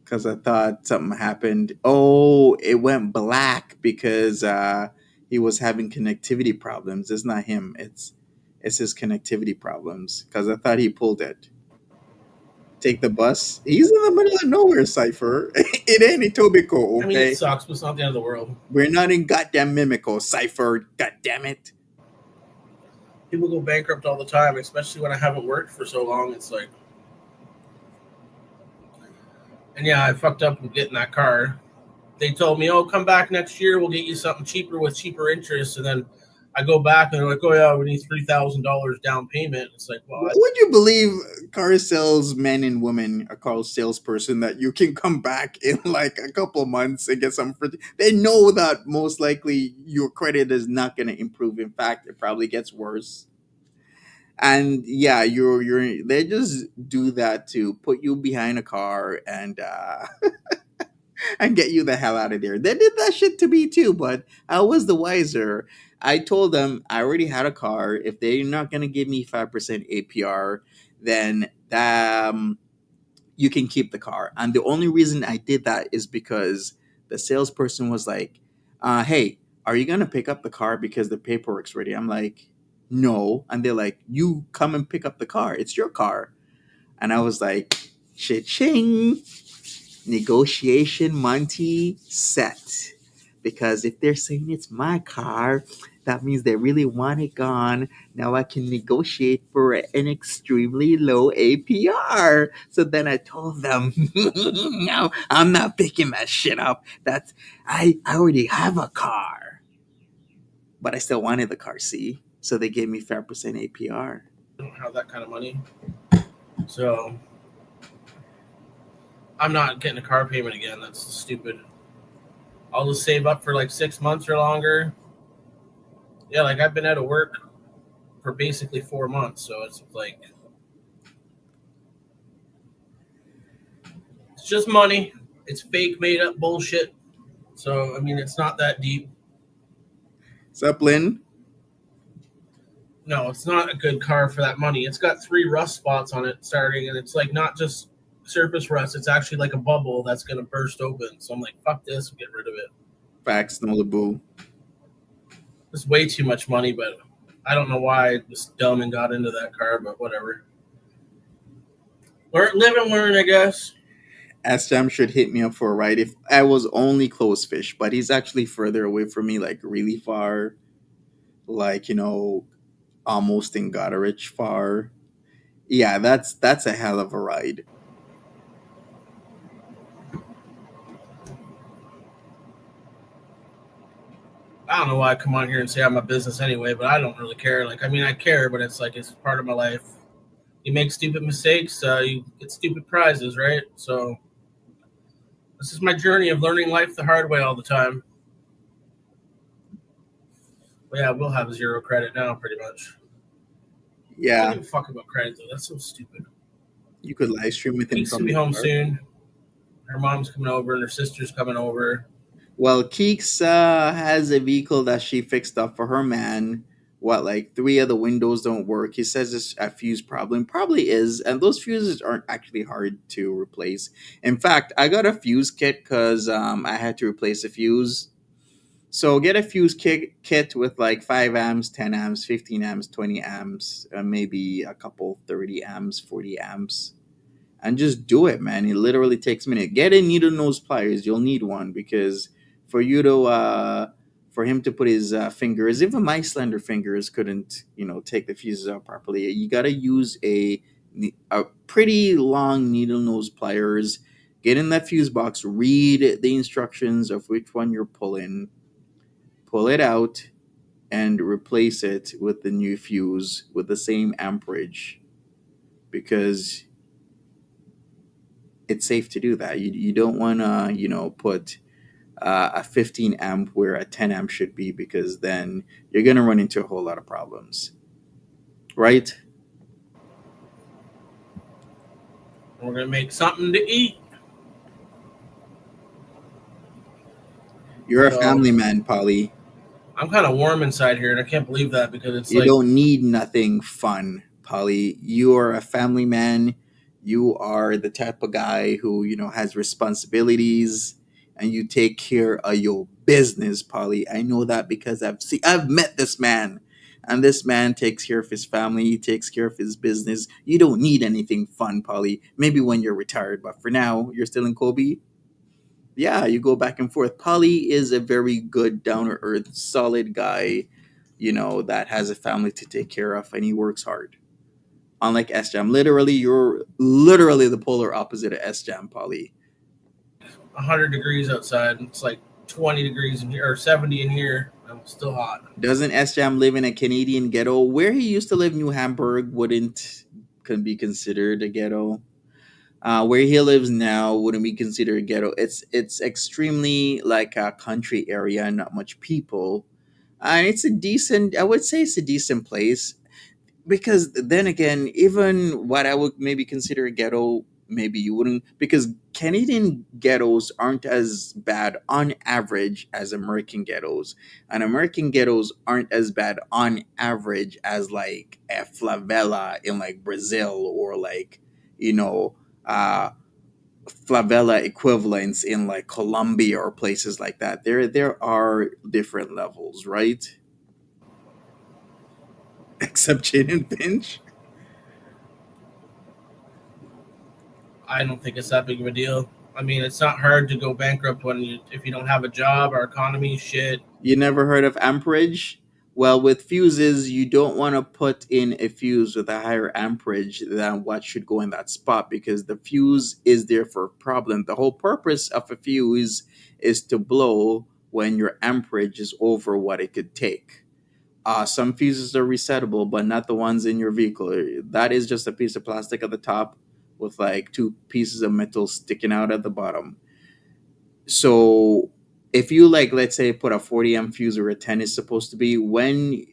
because I thought something happened. Oh, it went black because he was having connectivity problems. It's not him. It's his connectivity problems because I thought he pulled it. Take the bus. He's in the middle of nowhere, Cipher. It ain't Etobicoke,
I mean, it
okay?
sucks, but it's not the end of the world.
We're not in goddamn Mimico, Cipher. God damn it.
People go bankrupt all the time, especially when I haven't worked for so long. It's like, and yeah, I fucked up with getting that car. They told me, "Oh, come back next year. We'll get you something cheaper with cheaper interest." And then I go back and they're like, "Oh yeah, we need $3,000 down payment." It's like, well,
Would you believe car salesmen and women, a car salesperson, that you can come back in like a couple months and get some pretty. They know that most likely your credit is not going to improve. In fact, it probably gets worse. And yeah, they just do that to put you behind a car and get you the hell out of there. They did that shit to me too, but I was the wiser. I told them I already had a car. If they're not gonna give me 5% APR, then you can keep the car. And the only reason I did that is because the salesperson was like, hey, are you going to pick up the car because the paperwork's ready? I'm like, no. And they're like, you come and pick up the car. It's your car. And I was like, cha-ching, negotiation Monty set. Because if they're saying it's my car, that means they really want it gone. Now I can negotiate for an extremely low APR. So then I told them, no, I'm not picking that shit up. I already have a car. But I still wanted the car, see? So they gave me 5% APR.
I don't have that kind of money. So I'm not getting a car payment again. That's stupid. I'll just save up for like 6 months or longer. Yeah, like I've been out of work for basically 4 months, so it's like it's just money. It's fake, made up bullshit. So I mean, it's not that deep.
Zeppelin?
No, it's not a good car for that money. It's got 3 rust spots on it starting, and it's like not just surface rust. It's actually like a bubble that's gonna burst open. So I'm like, fuck this, get rid of it.
Facts, no Laboo.
It's way too much money, but I don't know why I was dumb and got into that car, but whatever. Live and learn, I guess.
SJAM should hit me up for a ride if I was only close fish, but he's actually further away from me, like really far, like almost in Goderich far. Yeah, that's a hell of a ride.
I don't know why I come on here and say I'm a business anyway, but I don't really care. Like, I mean, I care, but it's like it's part of my life. You make stupid mistakes, you get stupid prizes, right? So this is my journey of learning life the hard way all the time. But yeah, we'll have 0 credit now, pretty much. I
Yeah,
don't give a fuck about credit though. That's so stupid.
you could live stream with him
Keeks
from
will be
the
home
car.
soon. Her mom's coming over and her sister's coming over.
Well, Keeks has a vehicle that she fixed up for her man. What, like 3 of the windows don't work? He says it's a fuse problem. Probably is, and those fuses aren't actually hard to replace. In fact, I got a fuse kit because I had to replace a fuse. So get a fuse kit with like 5 amps, 10 amps, 15 amps, 20 amps, maybe a couple 30 amps, 40 amps, and just do it, man. It literally takes a minute. Get a needle nose pliers. You'll need one because for you to for him to put his fingers, even my slender fingers couldn't, take the fuses out properly. You gotta use a pretty long needle nose pliers. Get in that fuse box. Read the instructions of which one you're pulling. Pull it out and replace it with the new fuse with the same amperage because it's safe to do that. You don't want to, put a 15 amp where a 10 amp should be because then you're going to run into a whole lot of problems. Right?
We're going to make something to eat.
You're a
So-
family man, Polly.
I'm kind of warm inside here, and I can't believe that because it's
You
like
don't need nothing fun, Polly. You are a family man. You are the type of guy who, has responsibilities and you take care of your business, Polly. I know that because I've met this man. And this man takes care of his family, he takes care of his business. You don't need anything fun, Polly. Maybe when you're retired, but for now, you're still in Kobe. Yeah, you go back and forth. Polly is a very good, down to earth, solid guy, that has a family to take care of and he works hard. Unlike SJAM, literally, you're literally the polar opposite of SJAM, Polly.
100 degrees outside. It's like 20 degrees in here, or 70 in here. I'm still hot.
Doesn't SJAM live in a Canadian ghetto? Where he used to live, New Hamburg, can be considered a ghetto. Where he lives now wouldn't be considered a ghetto. It's extremely like a country area, not much people, and it's a decent. I would say it's a decent place because then again, even what I would maybe consider a ghetto, maybe you wouldn't, because Canadian ghettos aren't as bad on average as American ghettos, and American ghettos aren't as bad on average as like a favela in like Brazil or like you know favela equivalents in like Colombia or places like that. There are different levels, right? Except Jaden Finch.
I don't think it's that big of a deal. I mean, it's not hard to go bankrupt if you don't have a job. Our economy shit.
You never heard of amperage? Well, with fuses, you don't want to put in a fuse with a higher amperage than what should go in that spot because the fuse is there for a problem. The whole purpose of a fuse is to blow when your amperage is over what it could take. Some fuses are resettable, but not the ones in your vehicle. That is just a piece of plastic at the top with like two pieces of metal sticking out at the bottom. So if you like, let's say, put a 40 amp fuse where a 10 is supposed to be, when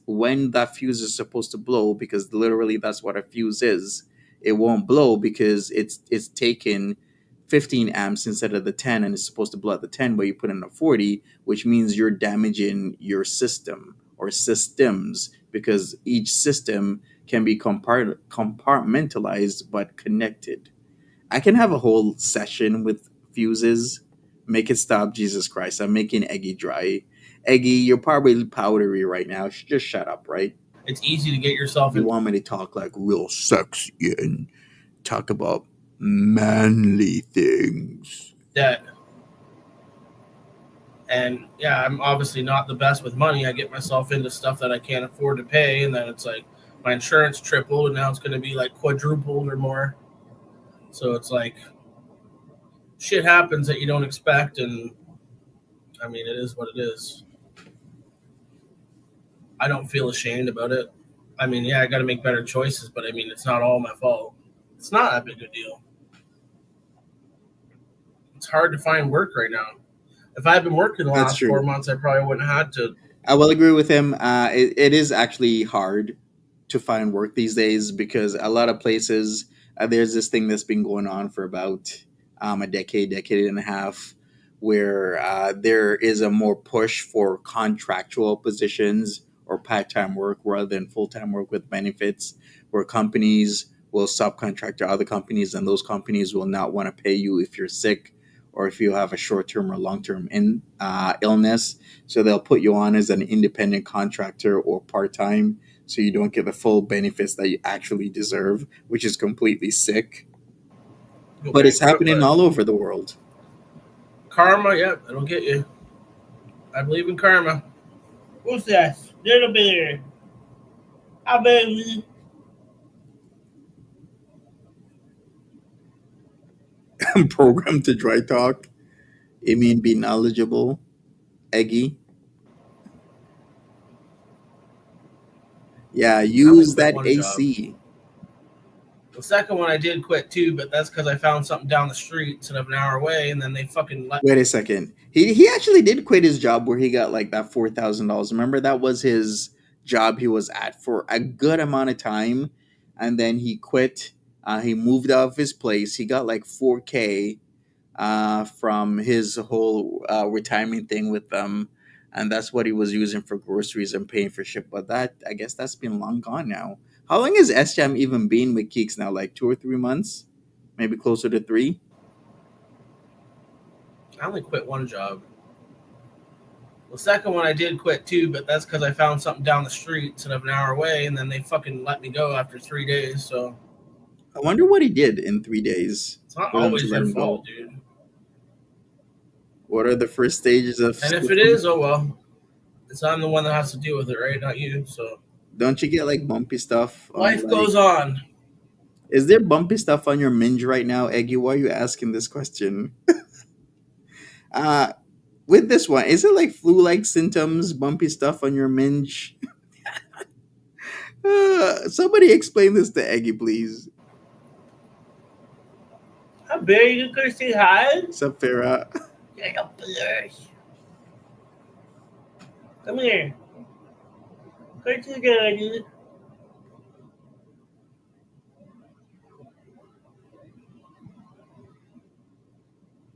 when that fuse is supposed to blow, because literally that's what a fuse is, it won't blow because it's taken 15 amps instead of the 10, and it's supposed to blow at the 10, but you put in a 40, which means you're damaging your system or systems, because each system can be compartmentalized but connected. I can have a whole session with fuses. Make it stop, Jesus Christ. I'm making Eggy dry. Eggy, you're probably powdery right now. Just shut up, right?
It's easy to get yourself
You
in
want me to talk like real sexy and talk about manly things.
debt. And yeah, I'm obviously not the best with money. I get myself into stuff that I can't afford to pay, and then it's like my insurance tripled, and now it's going to be like quadrupled or more. So it's like shit happens that you don't expect, and I mean, it is what it is. I don't feel ashamed about it. I mean, yeah, I got to make better choices, but I mean, it's not all my fault. It's not that big a deal. It's hard to find work right now. If I had been working the
That's
last
true.
4 months, I probably wouldn't have had to.
I will agree with him. It is actually hard to find work these days because a lot of places, there's this thing that's been going on for about a decade and a half, where there is a more push for contractual positions or part-time work rather than full-time work with benefits, where companies will subcontract to other companies, and those companies will not want to pay you if you're sick or if you have a short-term or long-term illness. So they'll put you on as an independent contractor or part-time, so you don't get the full benefits that you actually deserve, which is completely sick. But it's happening all over the world.
Karma, yeah, it'll get you. I believe in karma. Who's that? Little bear. I baby.
I'm programmed to dry talk. It mean be knowledgeable. Eggy. Yeah, use
quit
that
one
AC.
The second one I did quit too, but that's because I found something down the street instead of an hour away, and then they fucking let.
Wait a second. He actually did quit his job where he got like that $4,000. Remember that was his job he was at for a good amount of time, and then he quit. He moved out of his place. He got like 4K from his whole retirement thing with them, and that's what he was using for groceries and paying for shit. But that, I guess, that's been long gone now. How long has SJAM even been with Keeks now? Like 2 or 3 months, maybe closer to 3.
I only quit one job. The second one I did quit too, but that's because I found something down the street instead of an hour away, and then they fucking let me go after 3 days. So
I wonder what he did in 3 days.
it's not
for them to
always
let
your
him go.
fault, dude.
What are the first stages of?
And if it is, oh well. I'm the one that has to deal with it, right? Not you. So
Don't you get like bumpy stuff?
life goes on.
Is there bumpy stuff on your minge right now, Eggy? Why are you asking this question? With this one, is it like flu-like symptoms, bumpy stuff on your minge? Somebody explain this to Eggy, please.
How bear you gonna say hi?
What's up, Farah?
Yeah, bear. Come here. What you gonna do?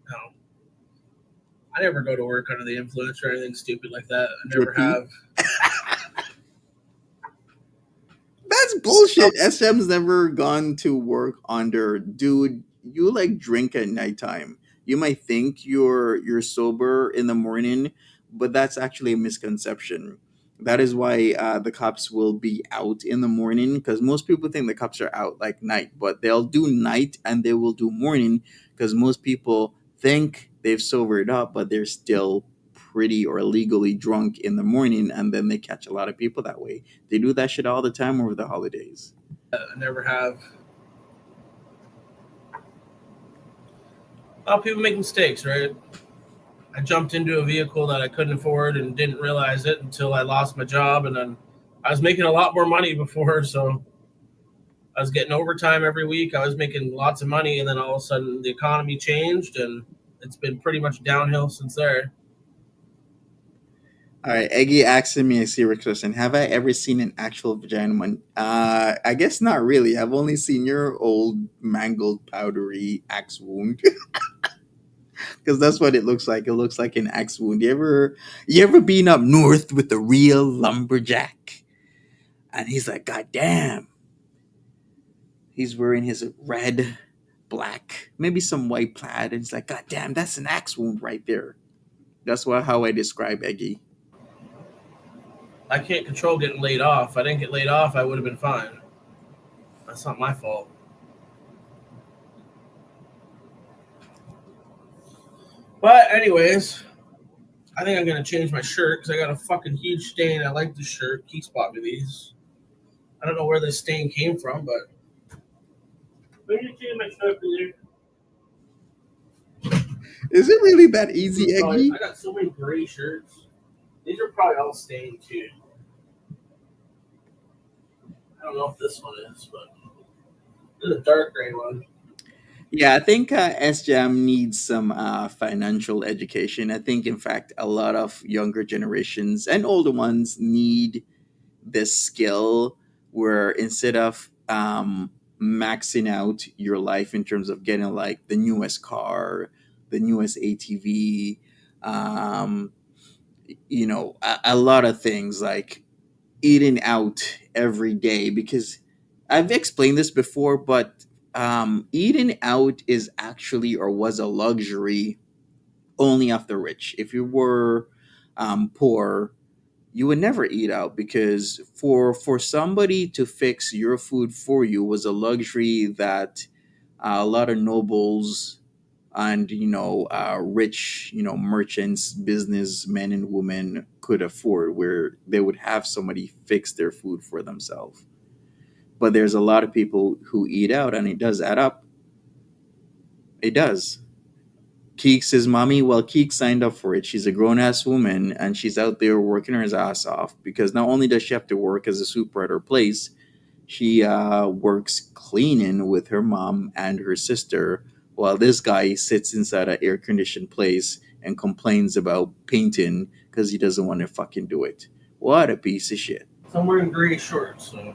No. I never go to work under the influence or anything stupid like that. I never
Drippy?
have.
That's bullshit. SM's never gone to work under, dude. you like drink at nighttime. You might think you're sober in the morning, but that's actually a misconception. That is why the cops will be out in the morning, because most people think the cops are out like night, but they'll do night and they will do morning because most people think they've sobered up, but they're still pretty or legally drunk in the morning, and then they catch a lot of people that way. They do that shit all the time over the holidays.
I never have. Well, people make mistakes, right? I jumped into a vehicle that I couldn't afford and didn't realize it until I lost my job, and then I was making a lot more money before, so I was getting overtime every week. I was making lots of money, and then all of a sudden the economy changed, and it's been pretty much downhill since there.
All right, Eggy asking me a serious question. Have I ever seen an actual vagina one? I guess not really. I've only seen your old mangled powdery axe wound because that's what it looks like. It looks like an axe wound. You ever been up north with a real lumberjack? And he's like, God damn. He's wearing his red, black, maybe some white plaid, and he's like, God damn, that's an axe wound right there. That's how I describe Eggy.
I can't control getting laid off. If I didn't get laid off, I would have been fine. That's not my fault. But anyways, I think I'm gonna change my shirt because I got a fucking huge stain. I like this shirt. Keith bought me these. I don't know where this stain came from, but let me change my shirt, dude.
Is it really that easy, Eggy?
I got so many gray shirts. These are probably all stained too. I don't know if this one is, but this is a dark gray one.
Yeah, I think SJAM needs some financial education. I think, in fact, a lot of younger generations and older ones need this skill where instead of maxing out your life in terms of getting like the newest car, the newest ATV, um, a lot of things like eating out every day, because I've explained this before, but eating out is actually or was a luxury only of the rich. If you were poor, you would never eat out, because for somebody to fix your food for you was a luxury that a lot of nobles and rich merchants, businessmen and women could afford, where they would have somebody fix their food for themselves. But there's a lot of people who eat out, and it does add up. It does. Keeks' mommy, well, Keek signed up for it. She's a grown ass woman, and she's out there working her ass off, because not only does she have to work as a super at her place, she works cleaning with her mom and her sister, while this guy sits inside an air conditioned place and complains about painting because he doesn't want to fucking do it. What a piece of shit.
So I'm wearing gray shorts, so I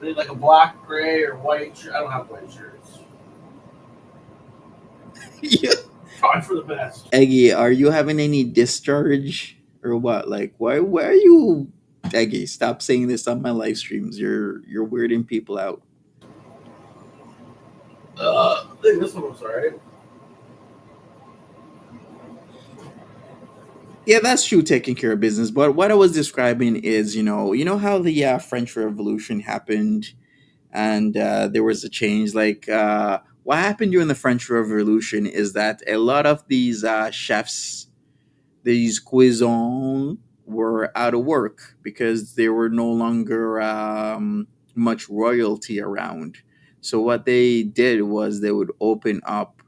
need like a black, gray, or white shirt. I don't have white shirts.
Yeah.
Try for the best.
Eggy, are you having any discharge or what? Like, why are you, Eggy? Stop saying this on my live streams. You're weirding people out.
I think this one was alright.
Yeah, that's true, taking care of business. But what I was describing is, you know how the French Revolution happened, and there was a change. Like, what happened during the French Revolution is that a lot of these chefs, these cuisines, were out of work because there were no longer much royalty around. So what they did was they would open up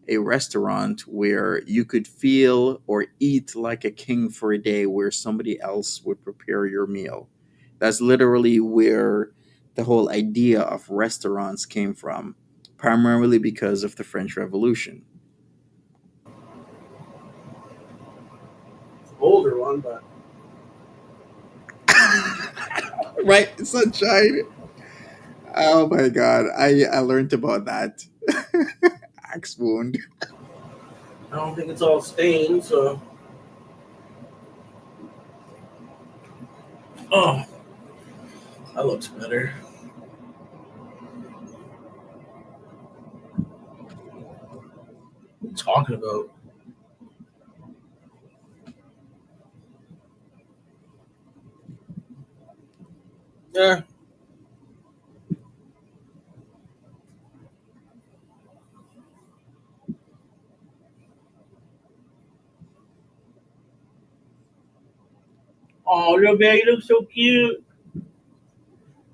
a restaurant where you could feel or eat like a king for a day, where somebody else would prepare your meal. That's literally where the whole idea of restaurants came from, primarily because of the French Revolution.
It's an older one, but
Right, sunshine. Oh my god, I learned about that. Axe wound.
I don't think it's all stained, so. Oh, that looks better. talking about? Yeah. Oh, little man, you look so cute.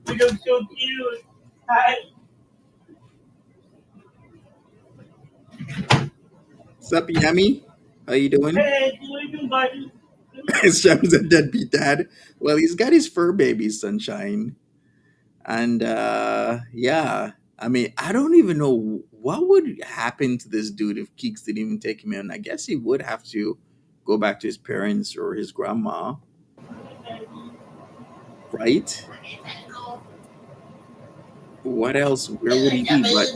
You look so cute. Hi.
What's up, Yummy? How you doing?
Hey, what you doing, buddy?
Shem's a deadbeat dad. Well, he's got his fur baby, Sunshine. And yeah, I mean, I don't even know what would happen to this dude if Keeks didn't even take him in. I guess he would have to go back to his parents or his grandma, right? What else? Where would he be? But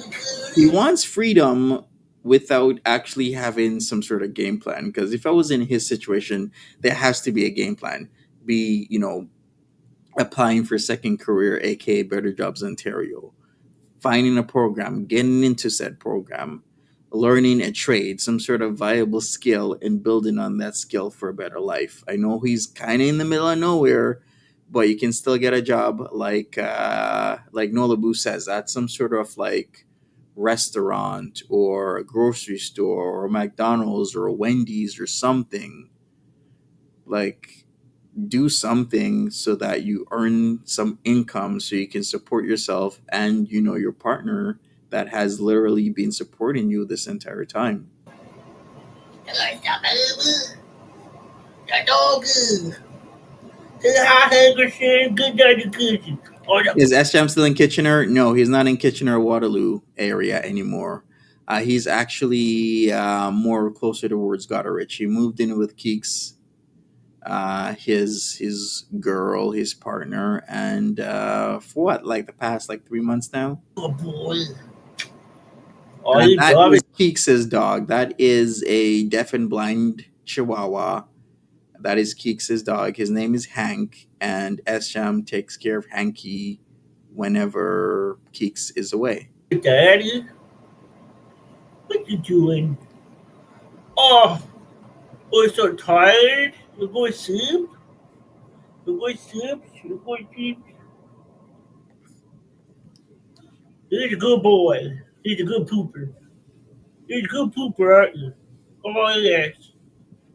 he wants freedom without actually having some sort of game plan. Because if I was in his situation, there has to be a game plan. Be, applying for second career, aka Better Jobs Ontario, finding a program, getting into said program, learning a trade, some sort of viable skill, and building on that skill for a better life. I know he's kind of in the middle of nowhere, but you can still get a job like Nolabu says, at some sort of like restaurant or a grocery store or McDonald's or a Wendy's or something. Like, do something so that you earn some income so you can support yourself and your partner that has literally been supporting you this entire time. Is SJAM still in Kitchener? No, he's not in Kitchener Waterloo area anymore. He's actually more closer towards Goderich. He moved in with Keeks, his girl, his partner, and for what, like the past like 3 months now.
Oh boy. Oh,
And
you
that
love
is
it.
Keeks' dog. That is a deaf and blind Chihuahua. That is Keeks' dog. His name is Hank, and Esham takes care of Hanky whenever Keeks is away.
Daddy, what you doing? Oh, we're so tired. We're going to sleep. We're going to sleep. We're going to sleep. He's a good boy. He's a good pooper. He's a good pooper, aren't you? Oh, yes.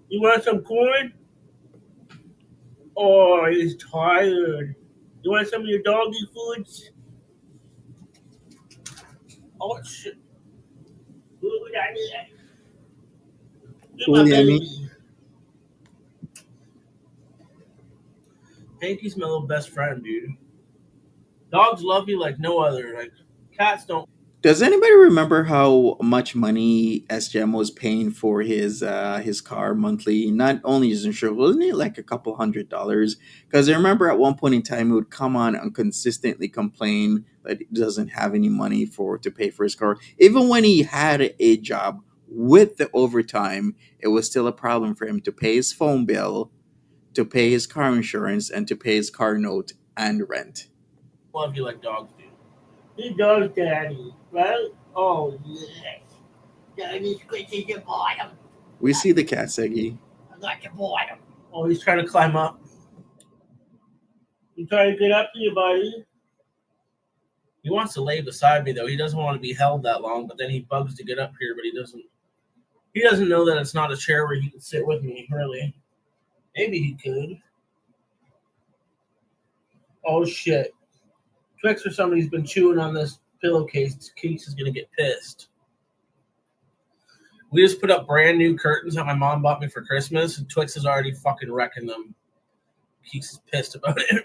You want some corn? Oh, he's tired. You want some of your doggy foods? Oh, shit. Look at that. You're my
Cool, Yummy.
baby. Hanky's my little best friend, dude. Dogs love you like no other. Like, cats don't.
Does anybody remember how much money SGM was paying for his car monthly? Not only his insurance, wasn't it like a couple $100? Because I remember at one point in time he would come on and consistently complain that he doesn't have any money to pay for his car. Even when he had a job with the overtime, it was still a problem for him to pay his phone bill, to pay his car insurance, and to pay his car note and rent.
Love you like dogs do. He does, Daddy, right? Oh, yes. Daddy squishes your bottom.
We see the cat, Seggy.
I got your bottom. Oh, he's trying to climb up. He's trying to get up to you, buddy. He wants to lay beside me, though. He doesn't want to be held that long, but then he bugs to get up here, but he doesn't. He doesn't know that it's not a chair where he can sit with me, really. Maybe he could. Oh, shit. Twix or somebody's been chewing on this pillowcase. Keeks is going to get pissed. We just put up brand new curtains that my mom bought me for Christmas, and Twix is already fucking wrecking them. Keeks is pissed about it.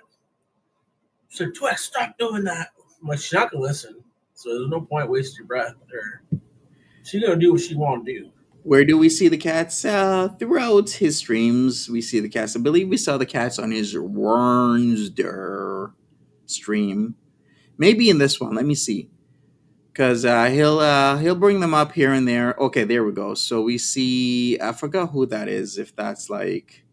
So, Twix, stop doing that. I'm like, she's not going to listen. So there's no point wasting your breath with her. She's going to do what she want to do.
Where do we see the cats? Throughout his streams, we see the cats. I believe we saw the cats on his Wernster stream. Maybe in this one. Let me see. Because he'll bring them up here and there. Okay, there we go. So we see, I forgot who that is. If that's like,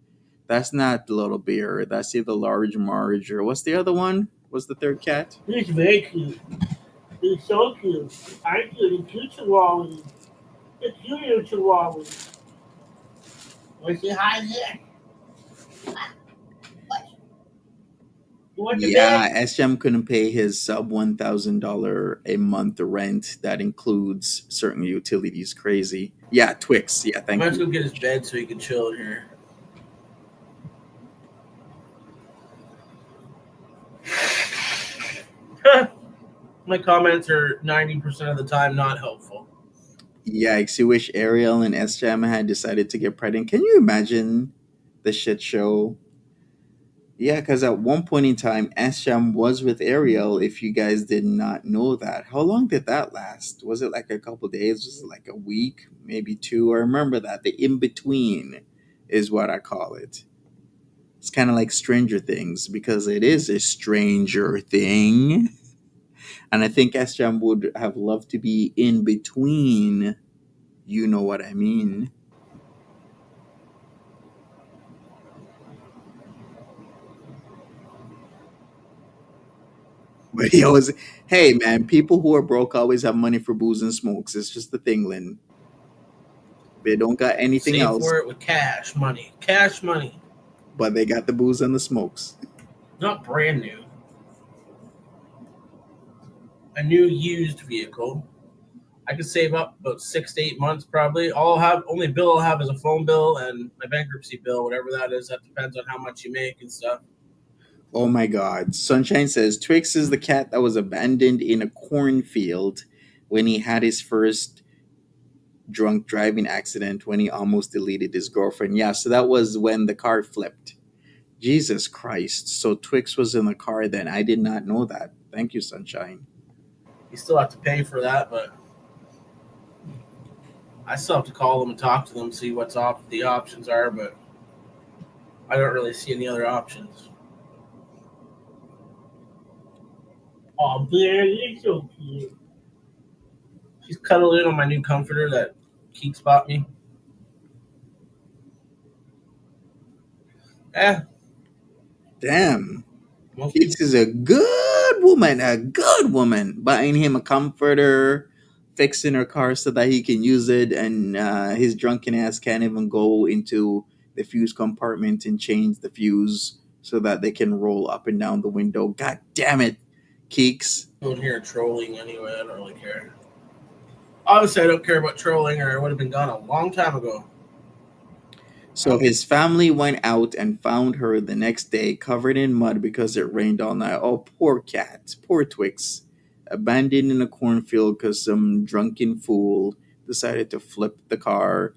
that's not the little bear. That's either large Marge or what's the other one? What's the third cat?
He's very cute. He's so cute. I'm cute. He's cute to Wally. It's you Chihuahua. Want to say hi there? You want the
Yeah,
bed?
SJAM couldn't pay his sub $1,000 a month rent. That includes certain utilities. Crazy. Yeah, Twix. Yeah,
I might
thank
have to
you.
go get his bed so he can chill in here. My comments are 90% of the time not helpful.
Yikes! You wish Ariel and SJAM had decided to get pregnant. Can you imagine the shit show? Yeah, because at one point in time, SJAM was with Ariel. If you guys did not know that, how long did that last? Was it like a couple days? Was it like a week, maybe two? I remember that the in between is what I call it. It's kind of like Stranger Things because it is a stranger thing, and I think SJAM would have loved to be in between. You know what I mean? But he always, hey man, people who are broke always have money for booze and smokes. It's just the thing, Lynn. They don't got anything
Save
else,
for it with cash money. Cash money.
but they got the booze and the smokes.
Not brand new. A new used vehicle. I could save up about 6 to 8 months probably. All I'll have only bill I'll have is a phone bill and my bankruptcy bill, whatever that is. That depends on how much you make and stuff.
Oh my God. Sunshine says Twix is the cat that was abandoned in a cornfield when he had his first drunk driving accident when he almost deleted his girlfriend. Yeah, so that was when the car flipped. Jesus Christ. So Twix was in the car then. I did not know that. Thank you, Sunshine.
You still have to pay for that, but I still have to call them and talk to them, see what's the options are, but I don't really see any other options. Oh, Blair, you're so cute. She's cuddling on my new comforter that Keeks bought me. Eh,
Damn.
most people.
Keeks is a good woman, buying him a comforter, fixing her car so that he can use it, and his drunken ass can't even go into the fuse compartment and change the fuse so that they can roll up and down the window. God damn it, Keeks.
In here trolling anyway. I don't really care. Obviously, I don't care about trolling, or I would have been gone a long time ago.
So his family went out and found her the next day covered in mud because it rained all night. Oh, poor cat, poor Twix. Abandoned in a cornfield because some drunken fool decided to flip the car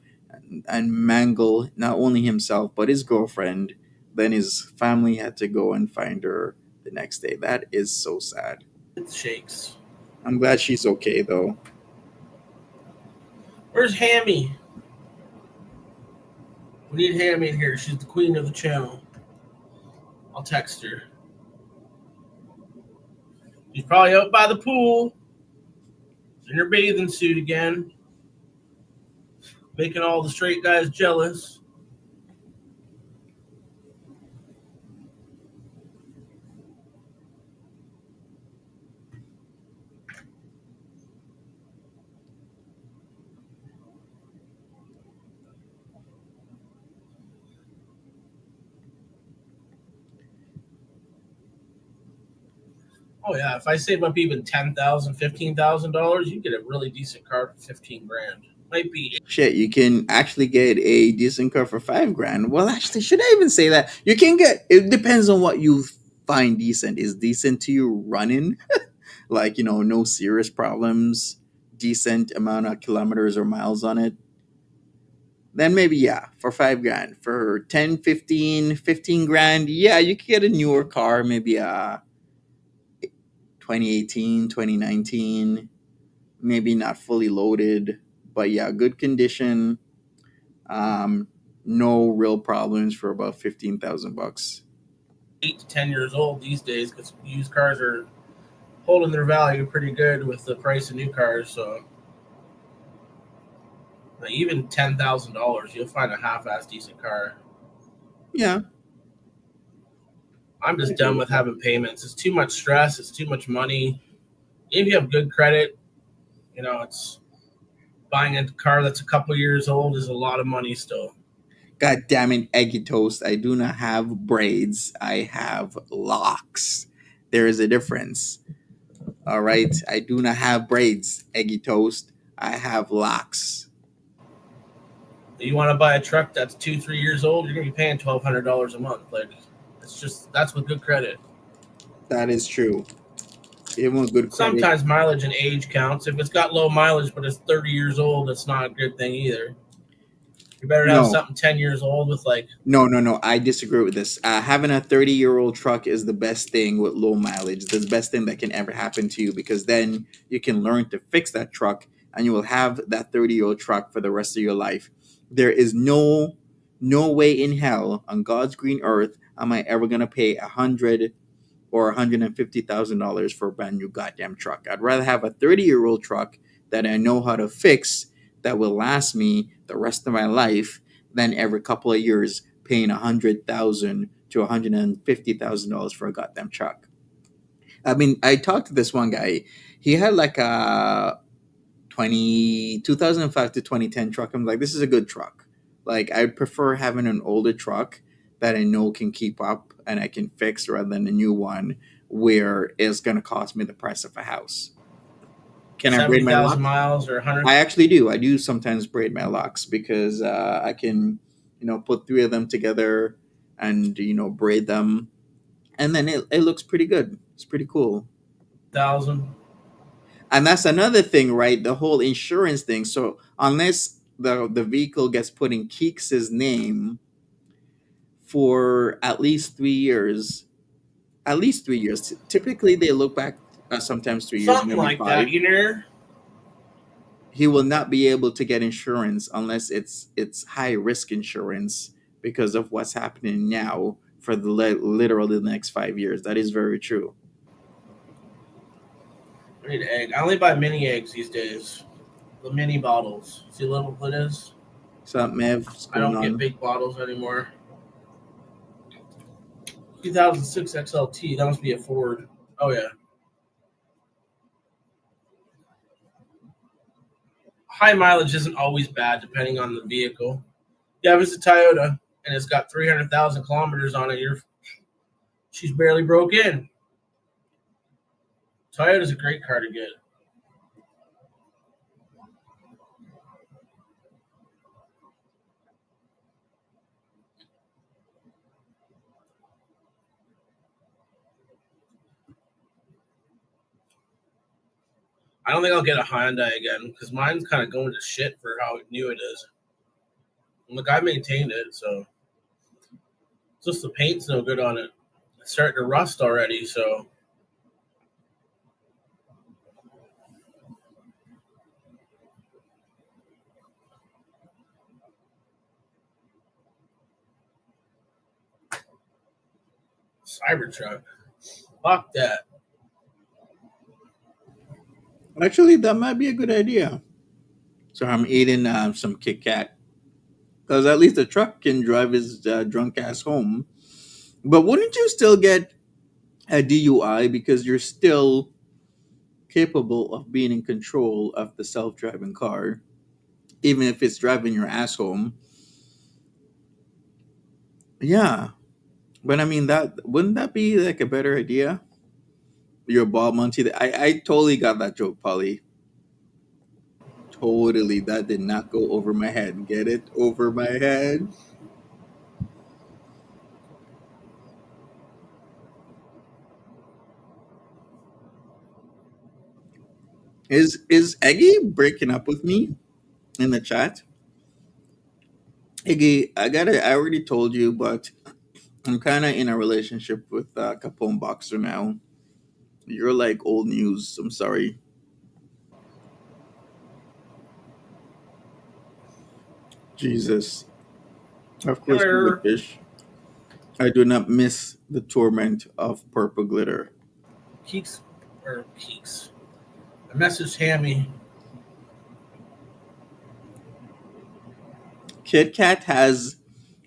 and mangle not only himself but his girlfriend. Then his family had to go and find her the next day. That is so sad.
It shakes.
I'm glad she's okay though.
Where's Hammy? We need Hammy in here. She's the queen of the channel. I'll text her. She's probably out by the pool in her bathing suit again, making all the straight guys jealous. Oh yeah, if I save up even $10,000, $15,000, you get a really decent car for 15 grand. Might be
Shit, you can actually get a decent car for 5 grand. Well, actually, should I even say that? You can get. It depends on what you find decent. Is decent to you running, like no serious problems, decent amount of kilometers or miles on it. Then maybe yeah, for 5 grand. For 10, 15, 15 grand, yeah, you could get a newer car, maybe a 2018, 2019, maybe not fully loaded, but yeah, good condition. Um, no real problems for about 15,000 bucks.
8 to 10 years old these days because used cars are holding their value pretty good with the price of new cars. So even $10,000, you'll find a half-ass decent car.
Yeah,
I'm just done with having payments. It's too much stress. It's too much money. If you have good credit, it's. Buying a car that's a couple years old is a lot of money still.
God damn it, Eggy Toast. I do not have braids. I have locks. There is a difference. All right. I do not have braids, Eggy Toast. I have locks.
You want to buy a truck that's 2, 3 years old, you're gonna be paying $1,200 a month. Like, it's just that's with good credit.
That is true. Even with good credit.
Sometimes mileage and age counts. If it's got low mileage but it's 30 years old, that's not a good thing either. You better have
No,
something 10 years old with like
no. I disagree with this. Having a 30-year-old truck is the best thing with low mileage. It's the best thing that can ever happen to you because then you can learn to fix that truck and you will have that 30-year-old truck for the rest of your life. There is no way in hell on God's green earth am I ever gonna pay $100,000 or $150,000 for a brand new goddamn truck. I'd rather have a 30-year-old truck that I know how to fix that will last me the rest of my life than every couple of years paying $100,000 to $150,000 for a goddamn truck. I mean, I talked to this one guy. He had like a 2005 to 2010 truck. I'm like, this is a good truck. Like, I prefer having an older truck that I know can keep up and I can fix rather than a new one where it's going to cost me the price of a house. Can I braid my
70,000
locks?
miles or 100.
I actually do. I do sometimes braid my locks because I can, put three of them together and, braid them. And then it looks pretty good. It's pretty cool.
Thousand.
And that's another thing, right? The whole insurance thing. So unless the vehicle gets put in Keeks's name for at least 3 years. Typically, they look back sometimes 3 years,
Something
maybe
like that,
five.
you know?
He will not be able to get insurance unless it's high risk insurance because of what's happening now for literally the next 5 years. That is very true.
I need egg. I only buy mini eggs these days. The mini bottles. See how little it is?
Something What's
I
going
don't get
on?
big bottles anymore. 2006 XLT. That must be a Ford. Oh, yeah. High mileage isn't always bad depending on the vehicle. Yeah, if it's a Toyota and it's got 300,000 kilometers on it, she's barely broke in. Toyota's a great car to get. I don't think I'll get a Hyundai again because mine's kind of going to shit for how new it is. And the guy maintained it, so just the paint's no good on it. It's starting to rust already, so Cybertruck. Fuck that.
Actually, that might be a good idea. So I'm eating some Kit Kat because at least the truck can drive his drunk ass home. But wouldn't you still get a DUI because you're still capable of being in control of the self-driving car, even if it's driving your ass home? Yeah, but I mean, that wouldn't that be like a better idea? Your Bob Monty. I totally got that joke, Polly. Totally, that did not go over my head. Get it over my head. Is Eggy breaking up with me in the chat? Iggy, I already told you, but I'm kind of in a relationship with Capone Boxer now. You're like old news. I'm sorry. Jesus. Of course, you
Hello.
fish. I do not miss the torment of purple glitter.
Keeks or Keeks. I messaged Hammy.
Kit Kat has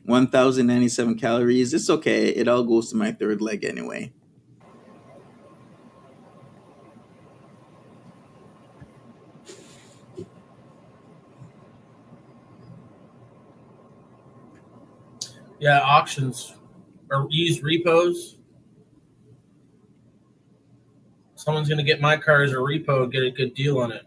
1,097 calories. It's okay. It all goes to my third leg anyway.
Yeah, auctions or used repos. Someone's gonna get my car as a repo and get a good deal on it.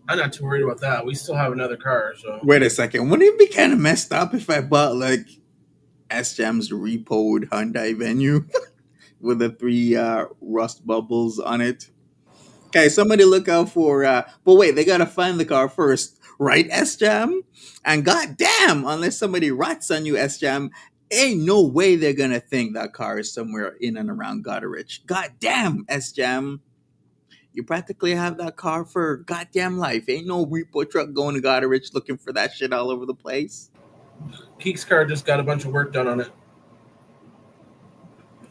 I'm not too worried about that. We still have another car, so
Wait a second. Wouldn't it be kind of messed up if I bought like SJAM's repoed Hyundai Venue with the three rust bubbles on it? Okay, somebody look out for. But wait, they gotta find the car first, right? SJAM, and goddamn, unless somebody rats on you, SJAM, ain't no way they're gonna think that car is somewhere in and around Goderich. Goddamn, SJAM, you practically have that car for goddamn life. Ain't no repo truck going to Goderich looking for that shit all over the place.
Keek's car just got a bunch of work done on it.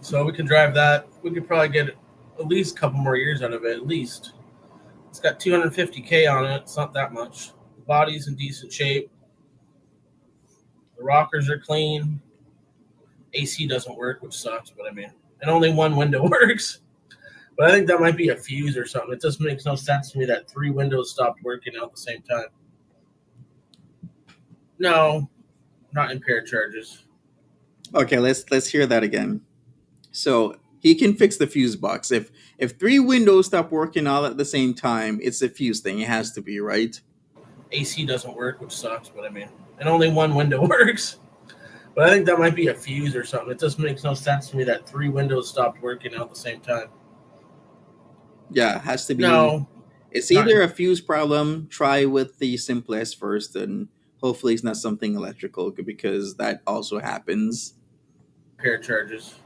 So we can drive that. We could probably get at least a couple more years out of it, at least. It's got 250K on it. It's not that much. The body's in decent shape. The rockers are clean. AC doesn't work, which sucks, but I mean, and only one window works. But I think that might be a fuse or something. It just makes no sense to me that three windows stopped working at the same time. No, not impaired charges.
Okay, let's hear that again. So he can fix the fuse box. If three windows stop working all at the same time, it's a fuse thing. It has to be, right?
AC doesn't work, which sucks, but I mean, and only one window works. But I think that might be a fuse or something. It just makes no sense to me that three windows stopped working at the same time.
Yeah, it has to be.
No,
It's
not
either a fuse problem. Try with the simplest first, and hopefully it's not something electrical because that also happens.
impaired charges.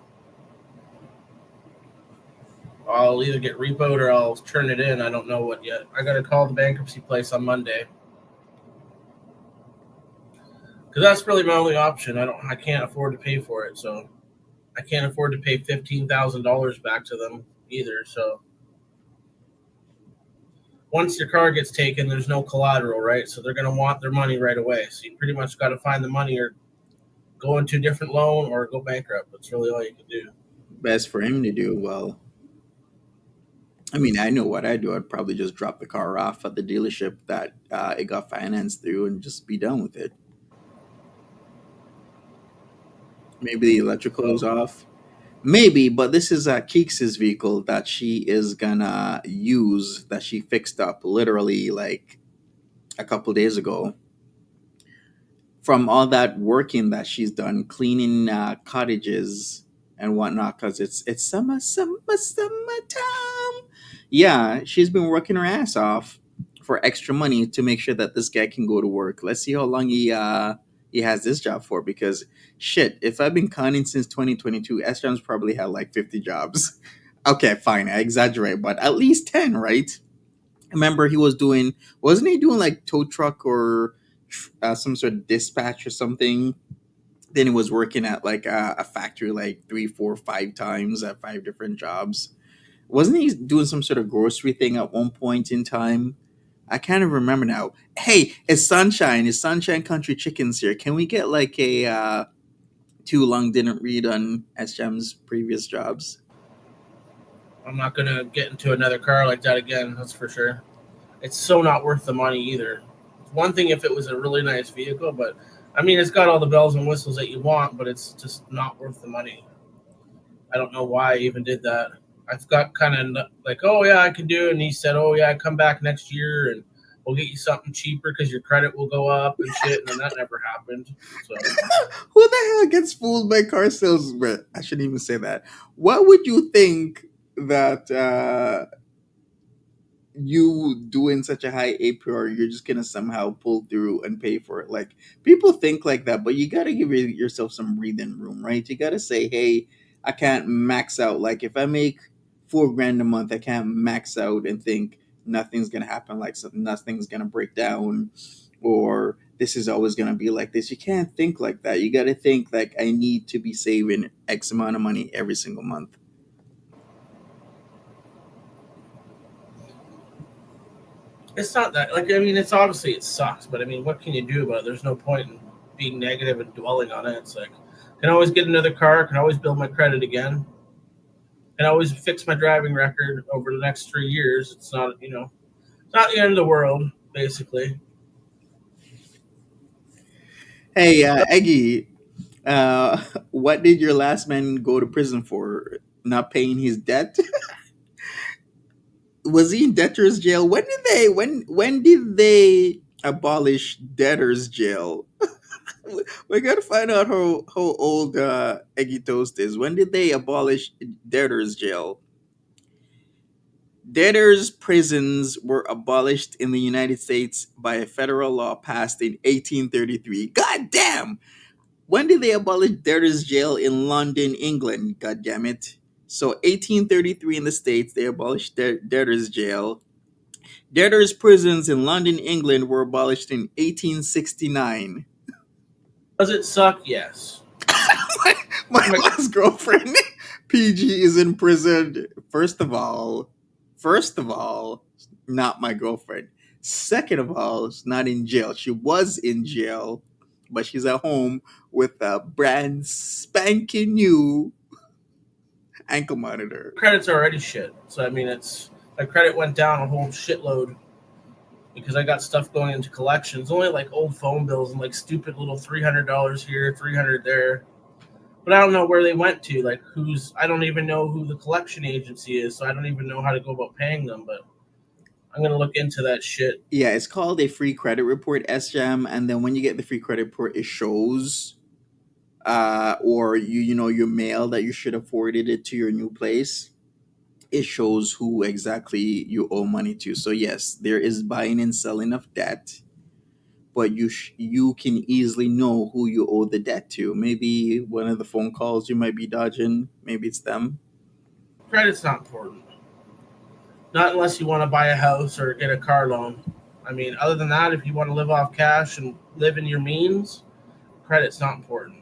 I'll either get repoed or I'll turn it in. I don't know what yet. I got to call the bankruptcy place on Monday because that's really my only option. I can't afford to pay for it, so I can't afford to pay $15,000 back to them either. So once your car gets taken, there's no collateral, right? So they're going to want their money right away. So you pretty much got to find the money or go into a different loan or go bankrupt. That's really all you can do.
Best for him to do. Well, I mean, I know what I do. I'd probably just drop the car off at the dealership that it got financed through and just be done with it. Maybe the electrical is off. Maybe, but this is Keeks' vehicle that she is gonna use that she fixed up literally like a couple days ago. From all that working that she's done, cleaning cottages and whatnot, because it's summertime. Yeah, she's been working her ass off for extra money to make sure that this guy can go to work. Let's see how long he has this job for. Because shit, if I've been conning since 2022, S-John's probably had like 50 jobs. Okay, fine, I exaggerate, but at least 10, right? Remember, he was doing, wasn't he doing like tow truck or some sort of dispatch or something? Then he was working at like a factory like three, four, five times at five different jobs. Wasn't he doing some sort of grocery thing at one point in time? I kind of remember now. Hey, it's Sunshine. It's Sunshine Country Chickens here. Can we get like a too long didn't read on SJAM's previous jobs?
I'm not going to get into another car like that again, that's for sure. It's so not worth the money either. It's one thing if it was a really nice vehicle, but I mean, it's got all the bells and whistles that you want, but it's just not worth the money. I don't know why I even did that. I've got kind of like, oh yeah, I can do it. And he said, oh yeah, come back next year and we'll get you something cheaper because your credit will go up and shit. And then that never happened. So
Who the hell gets fooled by car salesmen? I shouldn't even say that. What would you think that you doing such a high APR, you're just gonna somehow pull through and pay for it? Like people think like that, but you gotta give yourself some breathing room, right? You gotta say, hey, I can't max out. Like if I make 4 grand a month, I can't max out and think nothing's gonna happen, like nothing's gonna break down, or this is always gonna be like this. You can't think like that. You gotta think like I need to be saving X amount of money every single month.
it's not that, like, I mean, it's obviously it sucks, but I mean, what can you do about it? There's no point in being negative and dwelling on it. It's like, can always get another car, can always build my credit again, can always fix my driving record over the next 3 years. It's not, it's not the end of the world, basically.
Hey, Eggy, what did your last man go to prison for? Not paying his debt? Was he in debtor's jail? When did they abolish debtor's jail? We gotta find out how old Eggy Toast is. When did they abolish debtor's jail? Debtors' prisons were abolished in the United States by a federal law passed in 1833. God damn! When did they abolish debtors' jail in London, England? God damn it! So 1833 in the States, they abolished debtors' jail. Debtors' prisons in London, England were abolished in 1869.
Does it suck? Yes.
My
My
last girlfriend, PG, is in prison. First of all, not my girlfriend. Second of all, she's not in jail. She was in jail, but she's at home with a brand spanking new ankle monitor.
credit's already shit. So I mean, it's my credit went down a whole shitload because I got stuff going into collections. Only like old phone bills and like stupid little $300 here, 300 there. But I don't know where they went to. Like who's? I don't even know who the collection agency is, so I don't even know how to go about paying them. But I'm gonna look into that shit.
Yeah, it's called a free credit report, SJAM, and then when you get the free credit report, it shows or your mail that you should have forwarded it to your new place. It shows who exactly you owe money to. So yes, there is buying and selling of debt, but you can easily know who you owe the debt to. Maybe one of the phone calls you might be dodging, maybe it's them.
Credit's not important. Not unless you want to buy a house or get a car loan. I mean, other than that, if you want to live off cash and live in your means, credit's not important.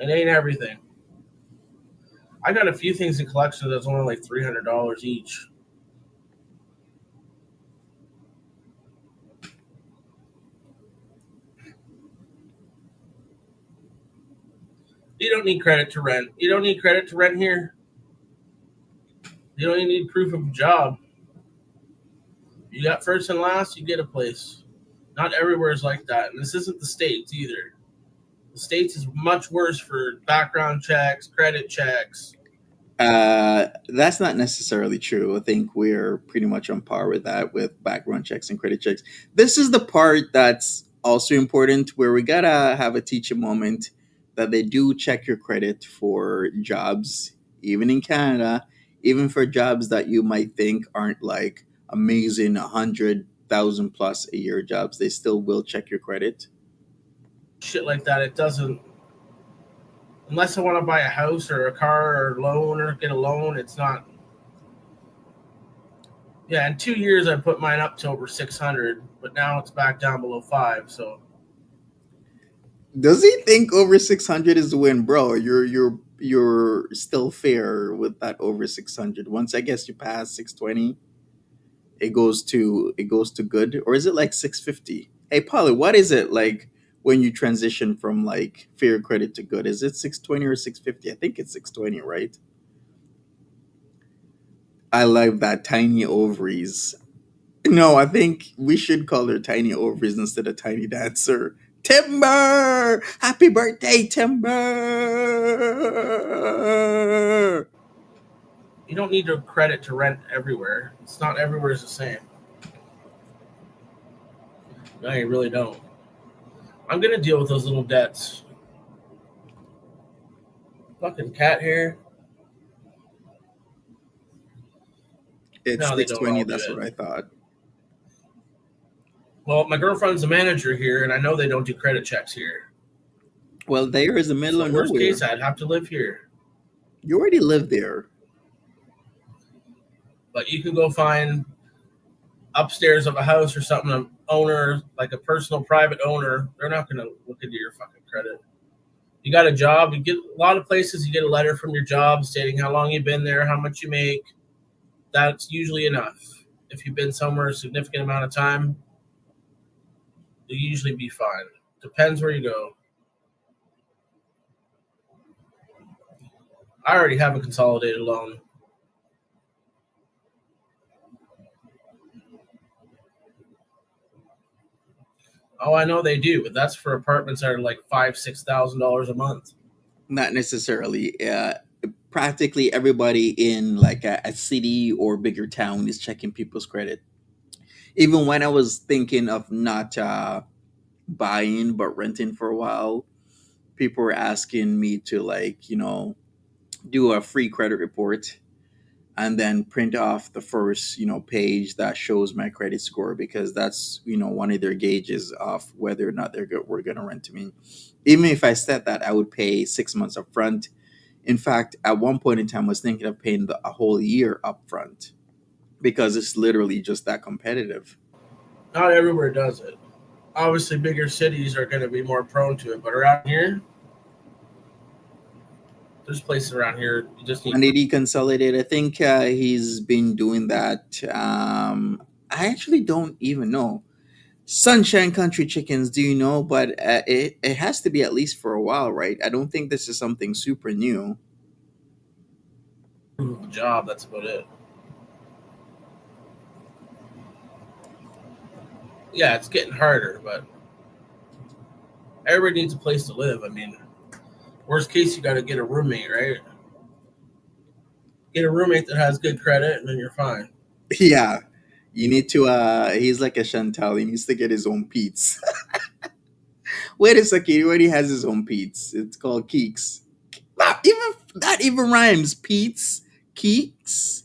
It ain't everything. I got a few things in collection that's only like $300 each. You don't need credit to rent. You don't need credit to rent here. You don't even need proof of a job. You got first and last, you get a place. Not everywhere is like that. And this isn't the States either. The States is much worse for background checks, credit checks.
That's not necessarily true. I think we're pretty much on par with that with background checks and credit checks. This is the part that's also important where we gotta have a teacher moment that they do check your credit for jobs, even in Canada, even for jobs that you might think aren't like amazing, 100,000 plus a year jobs. They still will check your credit.
Shit like that. It doesn't, unless I want to buy a house or a car or loan or get a loan, it's not. Yeah, in 2 years I put mine up to over 600, but now it's back down below five. So
Does he think over 600 is the win, bro? You're still fair with that over 600. Once I guess you pass 620, it goes to good, or is it like 650? Hey, Polly, what is it like when you transition from like fair credit to good? Is it 620 or 650? I think it's 620, right? I love that tiny ovaries. No, I think we should call her tiny ovaries instead of tiny dancer. Timber! Happy birthday, Timber!
you don't need a credit to rent everywhere. It's not everywhere is the same. No, you really don't. I'm gonna deal with those little debts. Fucking cat hair.
It's
No, they don't
620,
all do
that's
it.
what I thought.
Well, my girlfriend's a manager here, and I know they don't do credit checks here.
Well, there is the middle
So
of
worst case,
nowhere.
I'd have to live here.
You already live there.
But you can go find upstairs of a house or something, an owner, like a personal private owner, they're not going to look into your fucking credit. You got a job, you get a lot of places, you get a letter from your job stating how long you've been there, how much you make. That's usually enough. If you've been somewhere a significant amount of time, you'll usually be fine. Depends where you go. I already have a consolidated loan. Oh, I know they do, but that's for apartments that are like $5,000-6,000 a month.
Not necessarily. Practically everybody in like a city or bigger town is checking people's credit. Even when I was thinking of not buying but renting for a while, people were asking me to like do a free credit report and then print off the first page that shows my credit score, because that's one of their gauges of whether or not we're going to rent to me. Even if I said that I would pay 6 months up front. In fact, at one point in time I was thinking of paying a whole year up front, because it's literally just that competitive.
Not everywhere does it. Obviously, bigger cities are going to be more prone to it, but around here, there's places around here you just need
And
proof.
did he consolidate? I think he's been doing that. I actually don't even know. Sunshine Country Chickens, do you know? But it has to be at least for a while, right? I don't think this is something super new.
Of the job. That's about it. Yeah, it's getting harder, but everybody needs a place to live. I mean, worst case, you got to get a roommate, right? Get a roommate that has good credit, and then you're fine.
Yeah, you need to. He's like a Chantal. He needs to get his own Pete's. Wait a second, he already has his own Pete's. It's called Keeks. That even rhymes. Pete's, Keeks.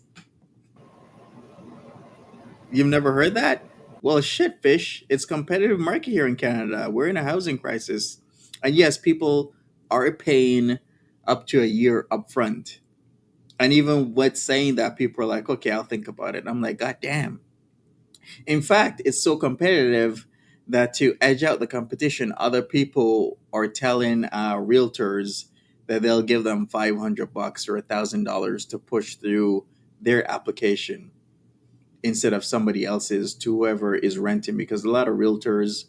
You've never heard that? Well, shit, fish. It's competitive market here in Canada. We're in a housing crisis, and yes, people are paying up to a year upfront. And even with saying that, people are like, "Okay, I'll think about it." I'm like, "God damn!" In fact, it's so competitive that to edge out the competition, other people are telling realtors that they'll give them $500 or $1,000 to push through their application instead of somebody else's to whoever is renting, because a lot of realtors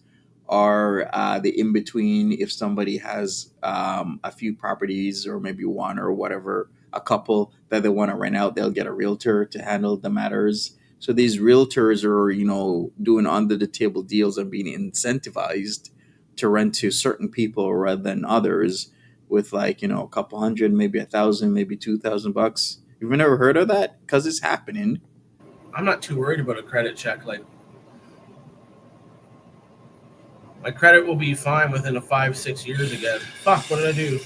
are the in between. If somebody has a few properties or maybe one or whatever, a couple that they want to rent out, they'll get a realtor to handle the matters. So these realtors are doing under the table deals and being incentivized to rent to certain people rather than others, with like a couple hundred, maybe 1,000, maybe $2,000. You've never heard of that? Because it's happening.
I'm not too worried about a credit check. Like, my credit will be fine within a 5, 6 years again. Fuck, what did I do?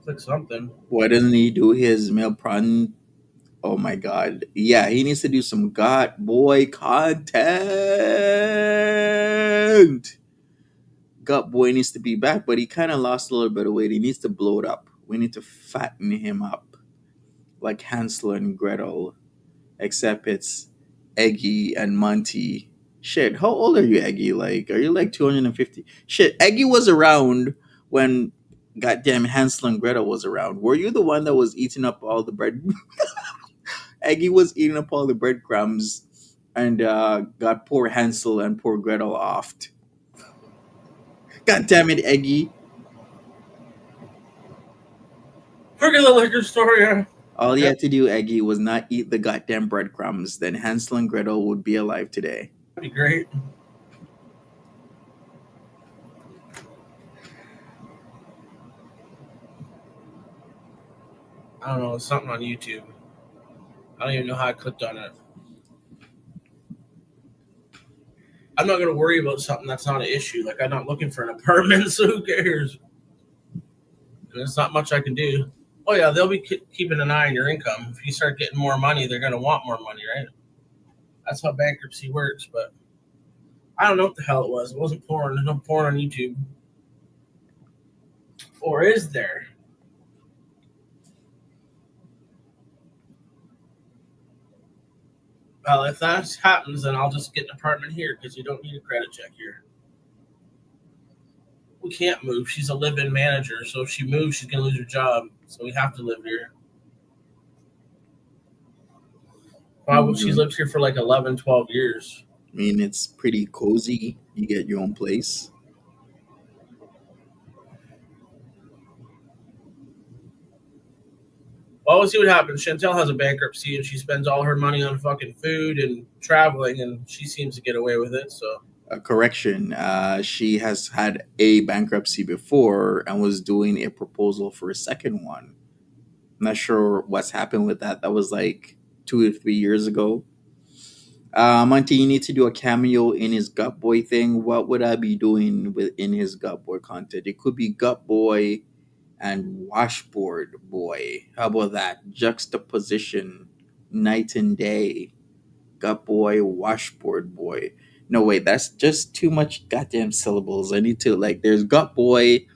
Click something.
Why doesn't he do his meal plan? Oh my god. Yeah, he needs to do some God Boy content. God Boy needs to be back, but he kind of lost a little bit of weight. He needs to blow it up. We need to fatten him up like Hansel and Gretel, except it's Eggy and Monty. Shit, how old are you, Eggy? Like, are you like 250? Shit, Eggy was around when goddamn Hansel and Gretel was around. Were you the one that was eating up all the bread? Eggy was eating up all the breadcrumbs and got poor Hansel and poor Gretel offed. God damn it, Eggy.
Forget the liquor store, yeah.
All he
Yep,
had to do, Eggy, was not eat the goddamn breadcrumbs. Then Hansel and Gretel would be alive today.
that'd be great. I don't know, it's something on YouTube. I don't even know how I clicked on it. I'm not going to worry about something that's not an issue. Like, I'm not looking for an apartment, so who cares? There's not much I can do. Oh, yeah, they'll be keeping an eye on your income. If you start getting more money, they're going to want more money, right? That's how bankruptcy works, but I don't know what the hell it was. It wasn't porn. There's no porn on YouTube. Or is there? Well, if that happens, then I'll just get an apartment here because you don't need a credit check here. We can't move. She's a live-in manager, so if she moves, she's gonna lose her job. So we have to live here. Well, she's
Mhm.
lived here for like 11, 12 years.
I mean, it's pretty cozy. You get your own place.
Well, we'll see what happens. Chantel has a bankruptcy, and she spends all her money on fucking food and traveling, and she seems to get away with it. So
A correction. She has had a bankruptcy before and was doing a proposal for a second one. I'm not sure what's happened with that. That was like 2 or 3 years ago. Monty, you need to do a cameo in his Gut Boy thing. What would I be doing in his Gut Boy content? It could be Gut Boy and Washboard Boy. How about that? Juxtaposition, night and day. Gut Boy, Washboard Boy. No, wait, that's just too much goddamn syllables. I need to, like, there's Gut Boy.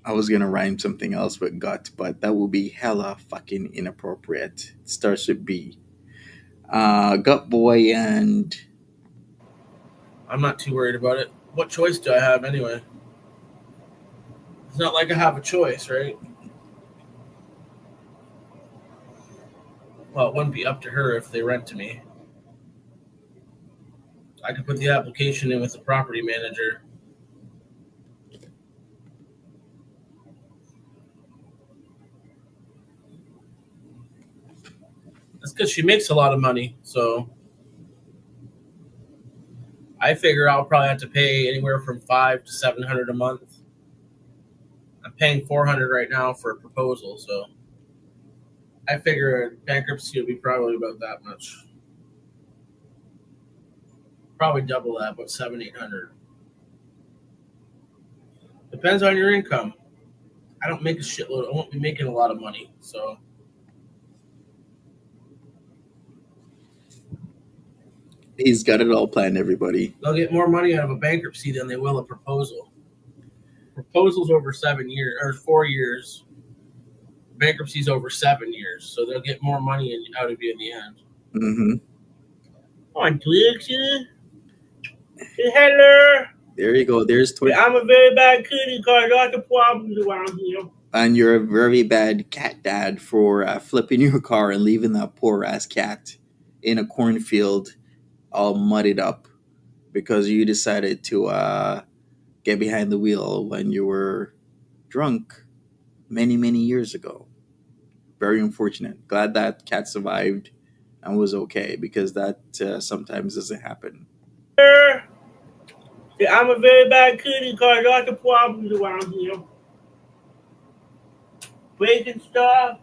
I was gonna rhyme something else with gut, but that would be hella fucking inappropriate. It starts with B. Gut Boy and
I'm not too worried about it. What choice do I have anyway? It's not like I have a choice, right? Well, it wouldn't be up to her if they rent to me. I could put the application in with the property manager. That's because she makes a lot of money, so I figure I'll probably have to pay anywhere from $500 to $700 a month. I'm paying $400 right now for a proposal, so I figure bankruptcy would be probably about that much. Probably double that, about $700-800. Depends on your income. I don't make a shitload. I won't be making a lot of money, so
he's got it all planned, everybody.
they'll get more money out of a bankruptcy than they will a proposal. Proposal's over 7 years or 4 years. Bankruptcy's over 7 years, so they'll get more money out of you in the end.
Mm-hmm.
On Twix, hello.
There you go. There's Twitch.
I'm a very bad kitty cause lots of problems around here.
And you're a very bad cat dad for flipping your car and leaving that poor ass cat in a cornfield all muddied up because you decided to get behind the wheel when you were drunk many, many years ago. Very unfortunate. Glad that cat survived and was okay because that sometimes doesn't happen.
I'm a very bad kitty cause lots of problems around here. Breaking stuff,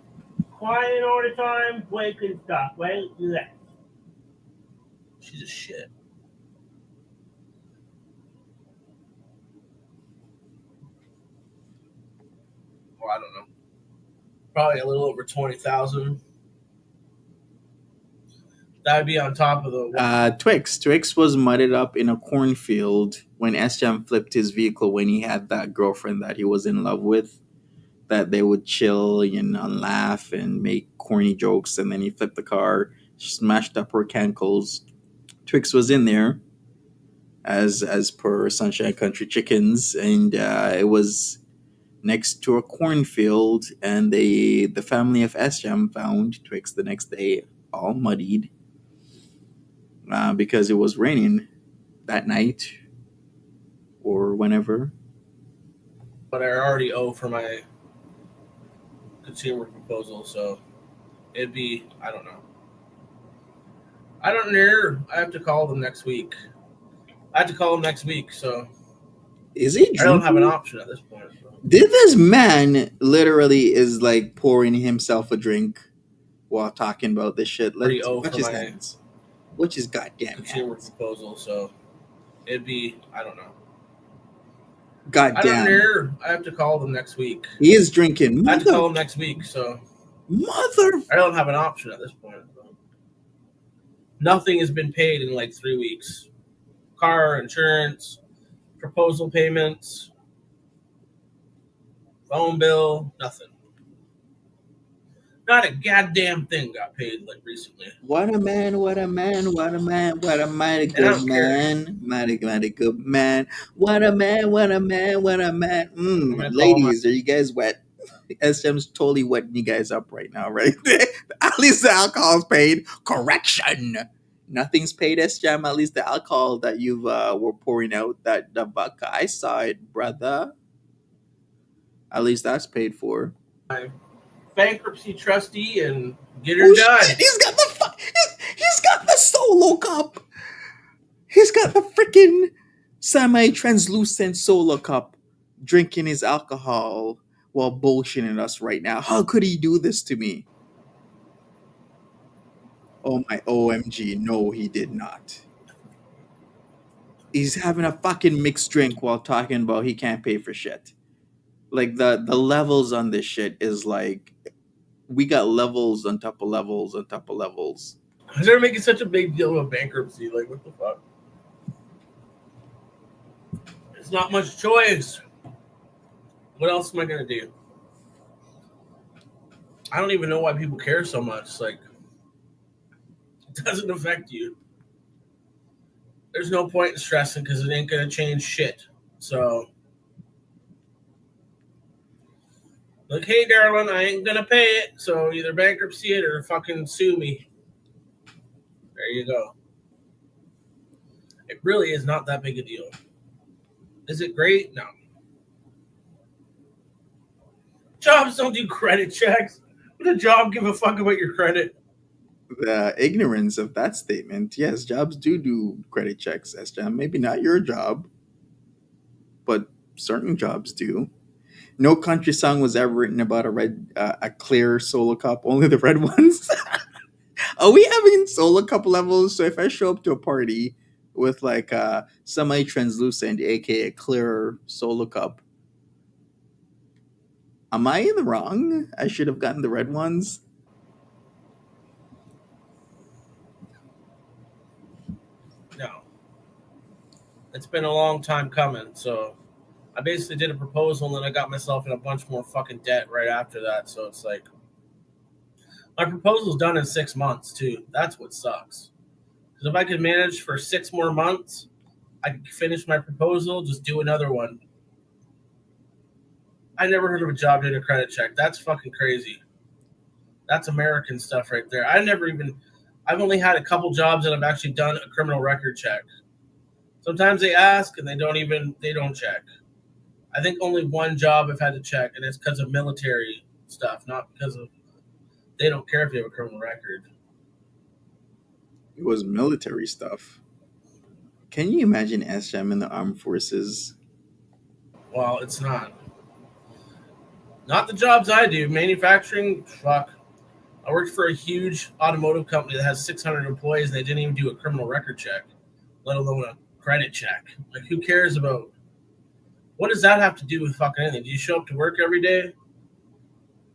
crying all the time, breaking stuff, right? Yeah. She's a shit. Well, I don't know. Probably a little over 20,000. That would be on top of the
Twix. Twix was mudded up in a cornfield when SJAM flipped his vehicle when he had that girlfriend that he was in love with. That they would chill and laugh and make corny jokes, and then he flipped the car, smashed up her cankles. Twix was in there, as per Sunshine Country Chickens, and it was next to a cornfield, and the family of SJAM found Twix the next day, all muddied, because it was raining that night or whenever.
But I already owe for my consumer proposal, so it'd be, I don't know. I don't know. I have to call them next week. So
Is he drinking?
I don't have an option at this point. So.
Did this man literally is like pouring himself a drink while talking about this shit? Let's watch his hands. Watch his goddamn
consumer
hands.
Proposal, so it'd be, I don't know.
Goddamn.
I don't know. I have to call them next week.
He is drinking.
I have to call them next week, so I don't have an option at this point. So. Nothing has been paid in like 3 weeks. Car insurance, proposal payments, phone bill, nothing. Not a goddamn thing got paid like recently.
What a man, what a man, what a man, what a mighty good man. Mighty good man. What a man, what a man, what a man. Ladies, are you guys wet? SM's totally wetting you guys up right now, right? At least the alcohol's paid. Correction. Nothing's paid, SJAM. At least the alcohol that you were pouring out, that the vodka, I saw it, brother. At least that's paid for.
bankruptcy trustee and get her
Oh
done.
shit! He's got the solo cup. He's got the freaking semi-translucent solo cup, drinking his alcohol while bullshitting us right now. How could he do this to me? Oh my OMG! No, he did not. He's having a fucking mixed drink while talking about he can't pay for shit. Like the levels on this shit is like we got levels on top of levels on top of levels.
They're making such a big deal about bankruptcy. Like, what the fuck? It's not much choice. What else am I gonna do? I don't even know why people care so much. Like, it doesn't affect you. There's no point in stressing because it ain't gonna change shit. So, like, hey, darling, I ain't gonna pay it. So either bankruptcy it or fucking sue me. There you go. It really is not that big a deal. Is it great? No. Jobs don't do credit checks. Would a job give a fuck about your credit?
The ignorance of that statement. Yes, jobs do credit checks, SJAM. Maybe not your job, but certain jobs do. No country song was ever written about a clear solo cup. Only the red ones. Are we having solo cup levels? So if I show up to a party with like a semi-translucent, aka clear solo cup, am I in the wrong? I should have gotten the red ones.
No. It's been a long time coming. So I basically did a proposal and then I got myself in a bunch more fucking debt right after that. So it's like, my proposal's done in 6 months too. That's what sucks. Because if I could manage for 6 more months, I could finish my proposal, just do another one. I never heard of a job doing a credit check. That's fucking crazy. That's American stuff right there. I've only had a couple jobs that I've actually done a criminal record check. Sometimes they ask and they don't check. I think only one job I've had to check, and it's because of military stuff, not because of they don't care if you have a criminal record.
It was military stuff. Can you imagine SJAM in the armed forces?
Well, it's not. Not the jobs I do. Manufacturing, fuck. I worked for a huge automotive company that has 600 employees, and they didn't even do a criminal record check, let alone a credit check. Like, who cares about what does that have to do with fucking anything? Do you show up to work every day?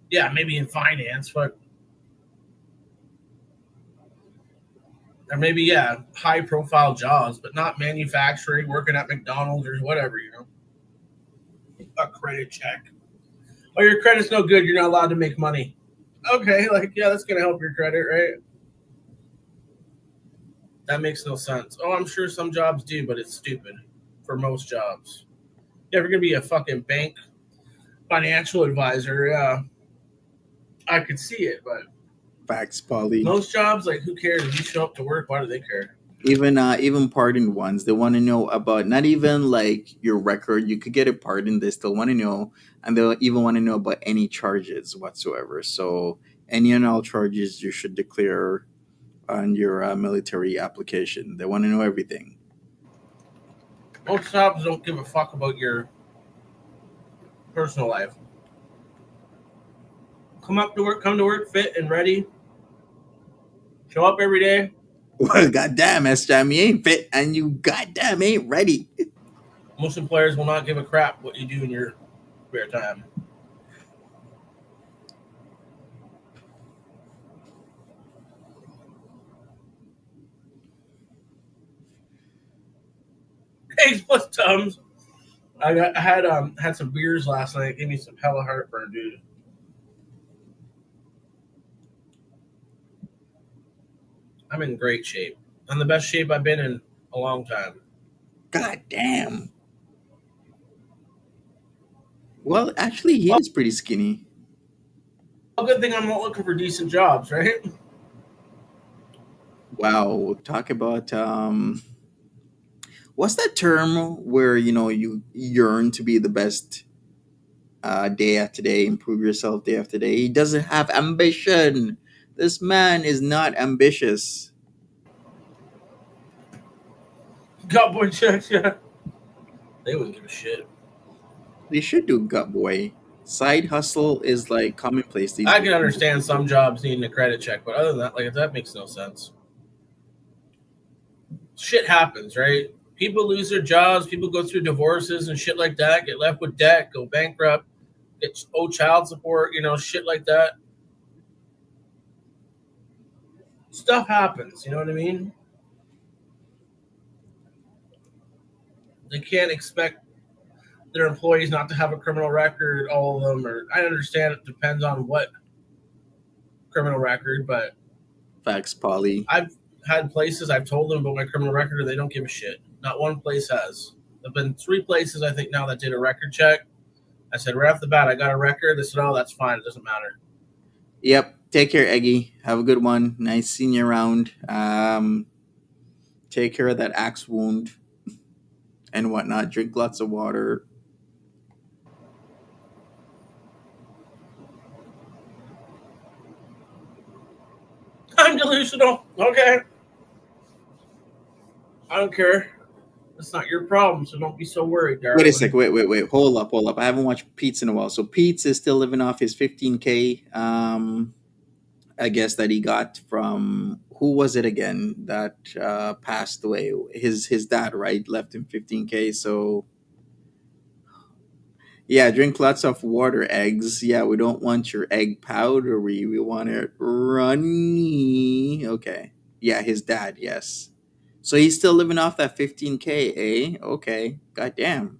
Yeah, maybe in finance, but or maybe yeah, high profile jobs, but not manufacturing, working at McDonald's or whatever, A credit check. Oh, your credit's no good, you're not allowed to make money. Okay, like yeah, that's gonna help your credit, right? That makes no sense. Oh, I'm sure some jobs do, but it's stupid for most jobs. Yeah, if you're gonna be a fucking bank financial advisor, yeah, I could see it, but
Facts, Polly.
most jobs, like, who cares? If you show up to work, why do they care?
Even pardoned ones, they want to know about not even like your record. You could get a pardon. They still want to know, and they'll even want to know about any charges whatsoever. So any and all charges you should declare on your military application. They want to know everything.
Most jobs don't give a fuck about your personal life. Come to work fit and ready. Show up every day.
Well, goddamn, SJAM, you ain't fit, and you goddamn ain't ready.
Most employers will not give a crap what you do in your spare time. Eggs plus Tums. I had some beers last night. It gave me some hella heartburn, dude. I'm in great shape. I'm the best shape I've been in a long time.
Goddamn. Well, actually, he is pretty skinny.
A good thing I'm not looking for decent jobs, right?
Wow, talk about what's that term where you yearn to be the best day after day, improve yourself day after day. He doesn't have ambition. This man is not ambitious.
Got boy checks, yeah. They wouldn't give a shit.
They should do gut boy. Side hustle is like commonplace these
I
days.
can understand some jobs needing a credit check, but other than that, like that makes no sense. Shit happens, right? People lose their jobs, people go through divorces and shit like that, get left with debt, go bankrupt, get owe child support, shit like that. Stuff happens, you know what I mean? They can't expect their employees not to have a criminal record, all of them, or I understand it depends on what criminal record, but
Facts, Polly.
I've had places I've told them about my criminal record and they don't give a shit. Not one place has. There've been 3 places I think now that did a record check. I said right off the bat, I got a record. They said, "Oh, that's fine. It doesn't matter."
Yep. Take care, Eggy. Have a good one. Nice seeing you around. Take care of that axe wound and whatnot. Drink lots of water.
I'm delusional. Okay. I don't care. It's not your problem, so don't be so worried, darling.
Wait a sec. Wait. Hold up. I haven't watched Pete's in a while. So Pete's is still living off his 15K. I guess that he got from who was it again that passed away? His dad, right? Left him 15K. So yeah, drink lots of water, eggs. Yeah, we don't want your egg powdery. We want it runny. Okay. Yeah, his dad, yes. So he's still living off that 15K, eh? Okay. Goddamn.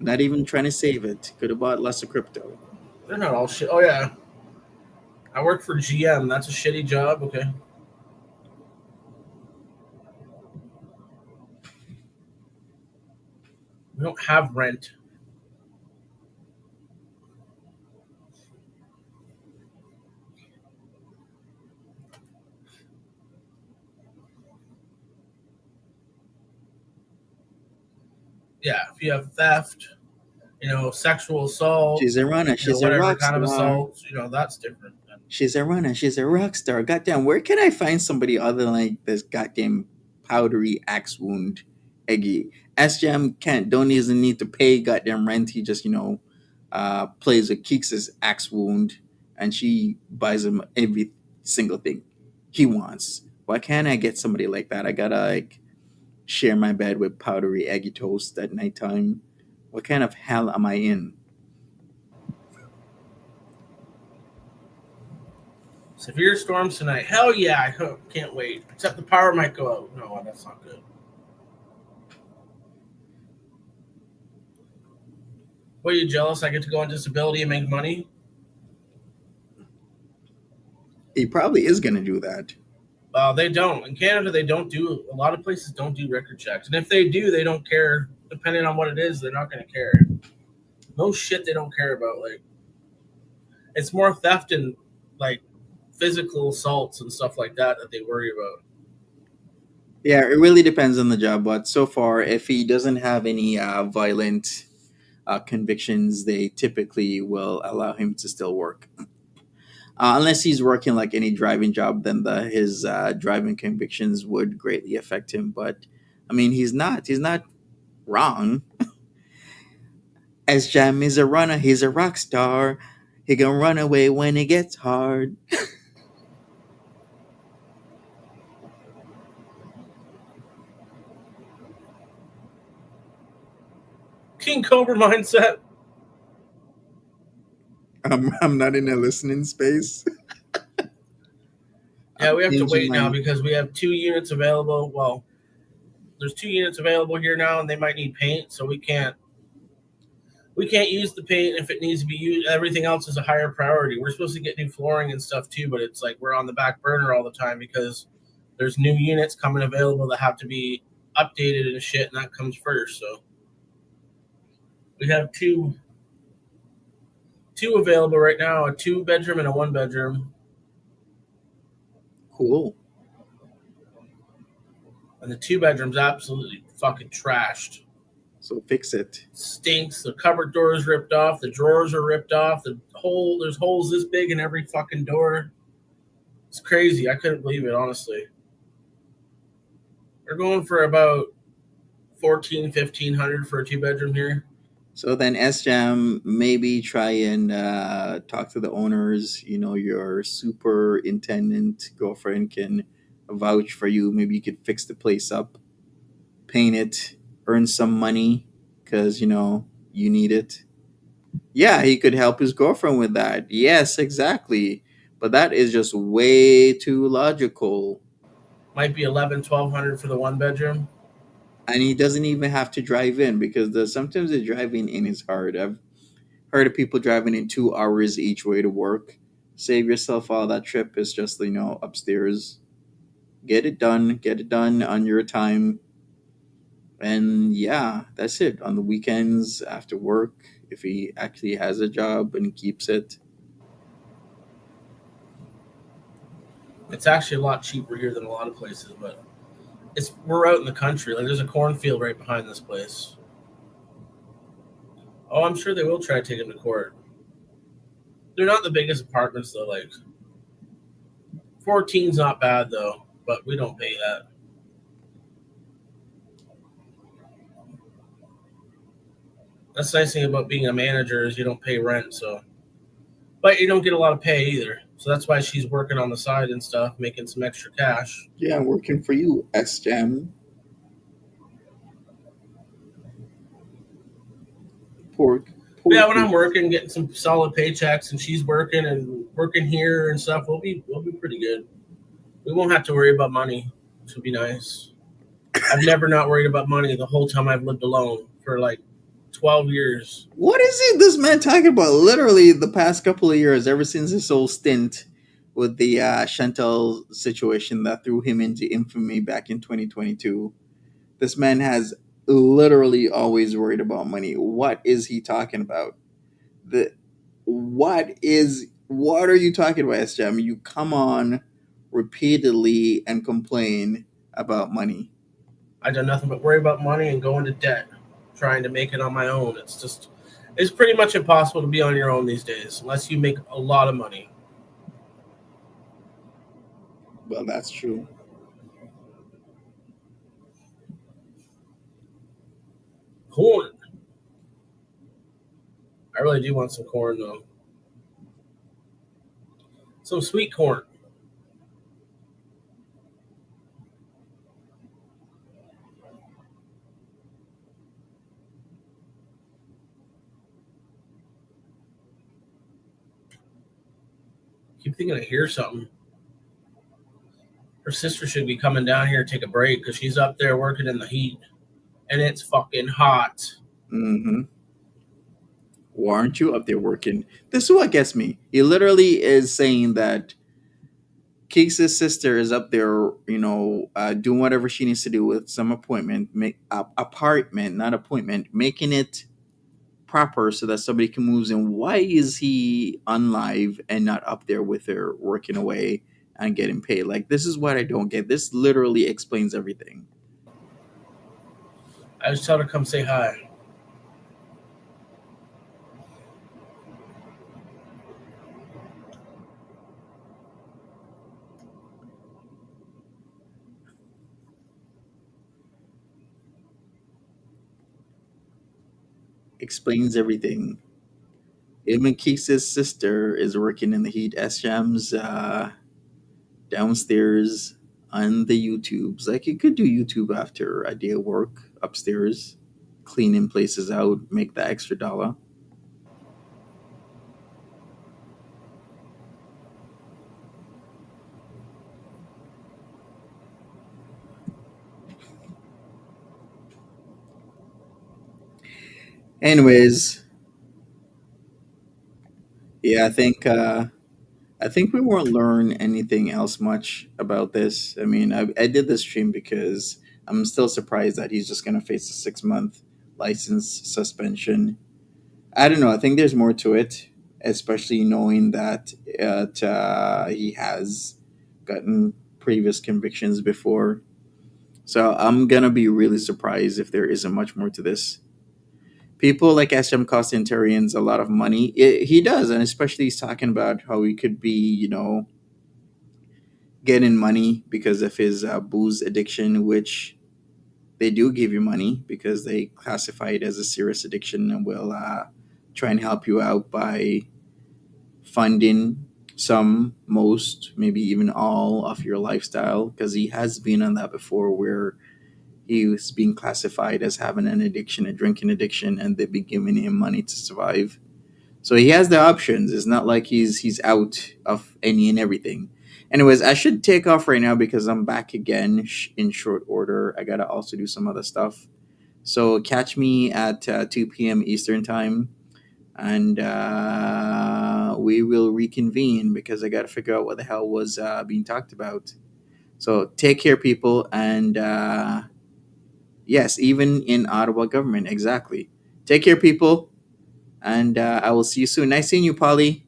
Not even trying to save it. Could have bought less of crypto.
They're not all shit. Oh, yeah. I work for GM. That's a shitty job. Okay. We don't have rent. Yeah, if you have theft, sexual assault,
She's a runner. She's a
whatever
rock
kind of
star.
assault, that's different.
She's a runner. She's a rock star. Goddamn, where can I find somebody other than like this goddamn powdery axe wound Eggy? SJAM don't even need to pay goddamn rent. He just, plays with Keeks' axe wound and she buys him every single thing he wants. Why can't I get somebody like that? I gotta like share my bed with powdery eggy toast at nighttime. What kind of hell am I in?
Severe storms tonight. Hell yeah, I can't wait. Except the power might go out. No, that's not good. What, are you jealous I get to go on disability and make money?
He probably is gonna do that.
They don't. In Canada, they don't do, a lot of places don't do record checks. And if they do, they don't care. Depending on what it is, they're not going to care. Most shit they don't care about. Like, it's more theft and, like, physical assaults and stuff like that they worry about.
Yeah, it really depends on the job, but so far, if he doesn't have any violent convictions, they typically will allow him to still work. Unless he's working like any driving job, then his driving convictions would greatly affect him. But I mean, he's not wrong. SJAM is a runner. He's a rock star. He can run away when it gets hard.
King Cobra mindset.
I'm not in a listening space.
Yeah, we have to
changing
wait
my-
now because we have 2 units available. Well, there's 2 units available here now, and they might need paint, so we can't use the paint if it needs to be used. Everything else is a higher priority. We're supposed to get new flooring and stuff too, but it's like we're on the back burner all the time because there's new units coming available that have to be updated and shit, and that comes first. So we have two available right now, a 2-bedroom and a 1-bedroom.
Cool.
And the 2-bedroom's absolutely fucking trashed.
So fix it.
Stinks. The cupboard door is ripped off. The drawers are ripped off. There's holes this big in every fucking door. It's crazy. I couldn't believe it, honestly. We're going for about 1500 for a 2 bedroom here.
So then SJAM, maybe try and talk to the owners. Your superintendent girlfriend can vouch for you. Maybe you could fix the place up, paint it, earn some money because you need it. Yeah, he could help his girlfriend with that. Yes, exactly. But that is just way too logical.
Might be 1200 for the 1 bedroom.
And he doesn't even have to drive in because sometimes the driving in is hard. I've heard of people driving in 2 hours each way to work. Save yourself all that trip. It's just upstairs. Get it done. Get it done on your time. And yeah, that's it. On the weekends after work, if he actually has a job and keeps it.
It's actually a lot cheaper here than a lot of places, but we're out in the country. Like there's a cornfield right behind this place. Oh, I'm sure they will try to take him to court. They're not the biggest apartments though. Like 14's not bad though, but we don't pay that. That's the nice thing about being a manager is you don't pay rent, but you don't get a lot of pay either. So that's why she's working on the side and stuff, making some extra cash.
Yeah, working for you, SJAM. Pork.
Yeah, when I'm working, getting some solid paychecks, and she's working and working here and stuff, we'll be pretty good. We won't have to worry about money, which would be nice. I've never not worried about money the whole time I've lived alone for like 12 years.
What is this man talking about? Literally, the past couple of years, ever since his whole stint with the Chantal situation that threw him into infamy back in 2022, this man has literally always worried about money. What is he talking about? The what are you talking about, SJM? You come on repeatedly and complain about money.
I done nothing but worry about money and go into debt, trying to make it on my own. It's pretty much impossible to be on your own these days unless you make a lot of money.
Well, that's true.
Corn. I really do want some corn though. Some sweet corn. Keep thinking I hear something. Her sister should be coming down here to take a break because she's up there working in the heat. And it's fucking hot.
Mm-hmm. Why aren't you up there working? This is what gets me. He literally is saying that Keeks' sister is up there, doing whatever she needs to do with some apartment, not appointment, making it proper so that somebody can move in. Why is he on live and not up there with her working away and getting paid? Like, this is what I don't get. This literally explains everything.
I just tell her come say hi.
Explains everything. Even Keeks' sister is working in the heat. SJAM's downstairs on the YouTubes. Like, you could do YouTube after a day of work upstairs, cleaning places out, make the extra dollar. Anyways, yeah, I think we won't learn anything else much about this. I mean, I did this stream because I'm still surprised that he's just gonna face a 6 month license suspension. I don't know. I think there's more to it, especially knowing that he has gotten previous convictions before. So I'm gonna be really surprised if there isn't much more to this. People like SM Costantarians a lot of money. He does, and especially he's talking about how he could be, getting money because of his booze addiction, which they do give you money because they classify it as a serious addiction and will try and help you out by funding some, most, maybe even all of your lifestyle. Because he has been on that before where he was being classified as having an addiction, a drinking addiction, and they'd be giving him money to survive. So he has the options. It's not like he's out of any and everything. Anyways, I should take off right now because I'm back again in short order. I gotta also do some other stuff. So catch me at 2 p.m. Eastern time, and we will reconvene because I gotta figure out what the hell was being talked about. So take care, people, and yes, even in Ottawa government, exactly. Take care, people, and I will see you soon. Nice seeing you, Polly.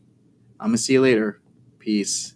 I'm gonna see you later. Peace.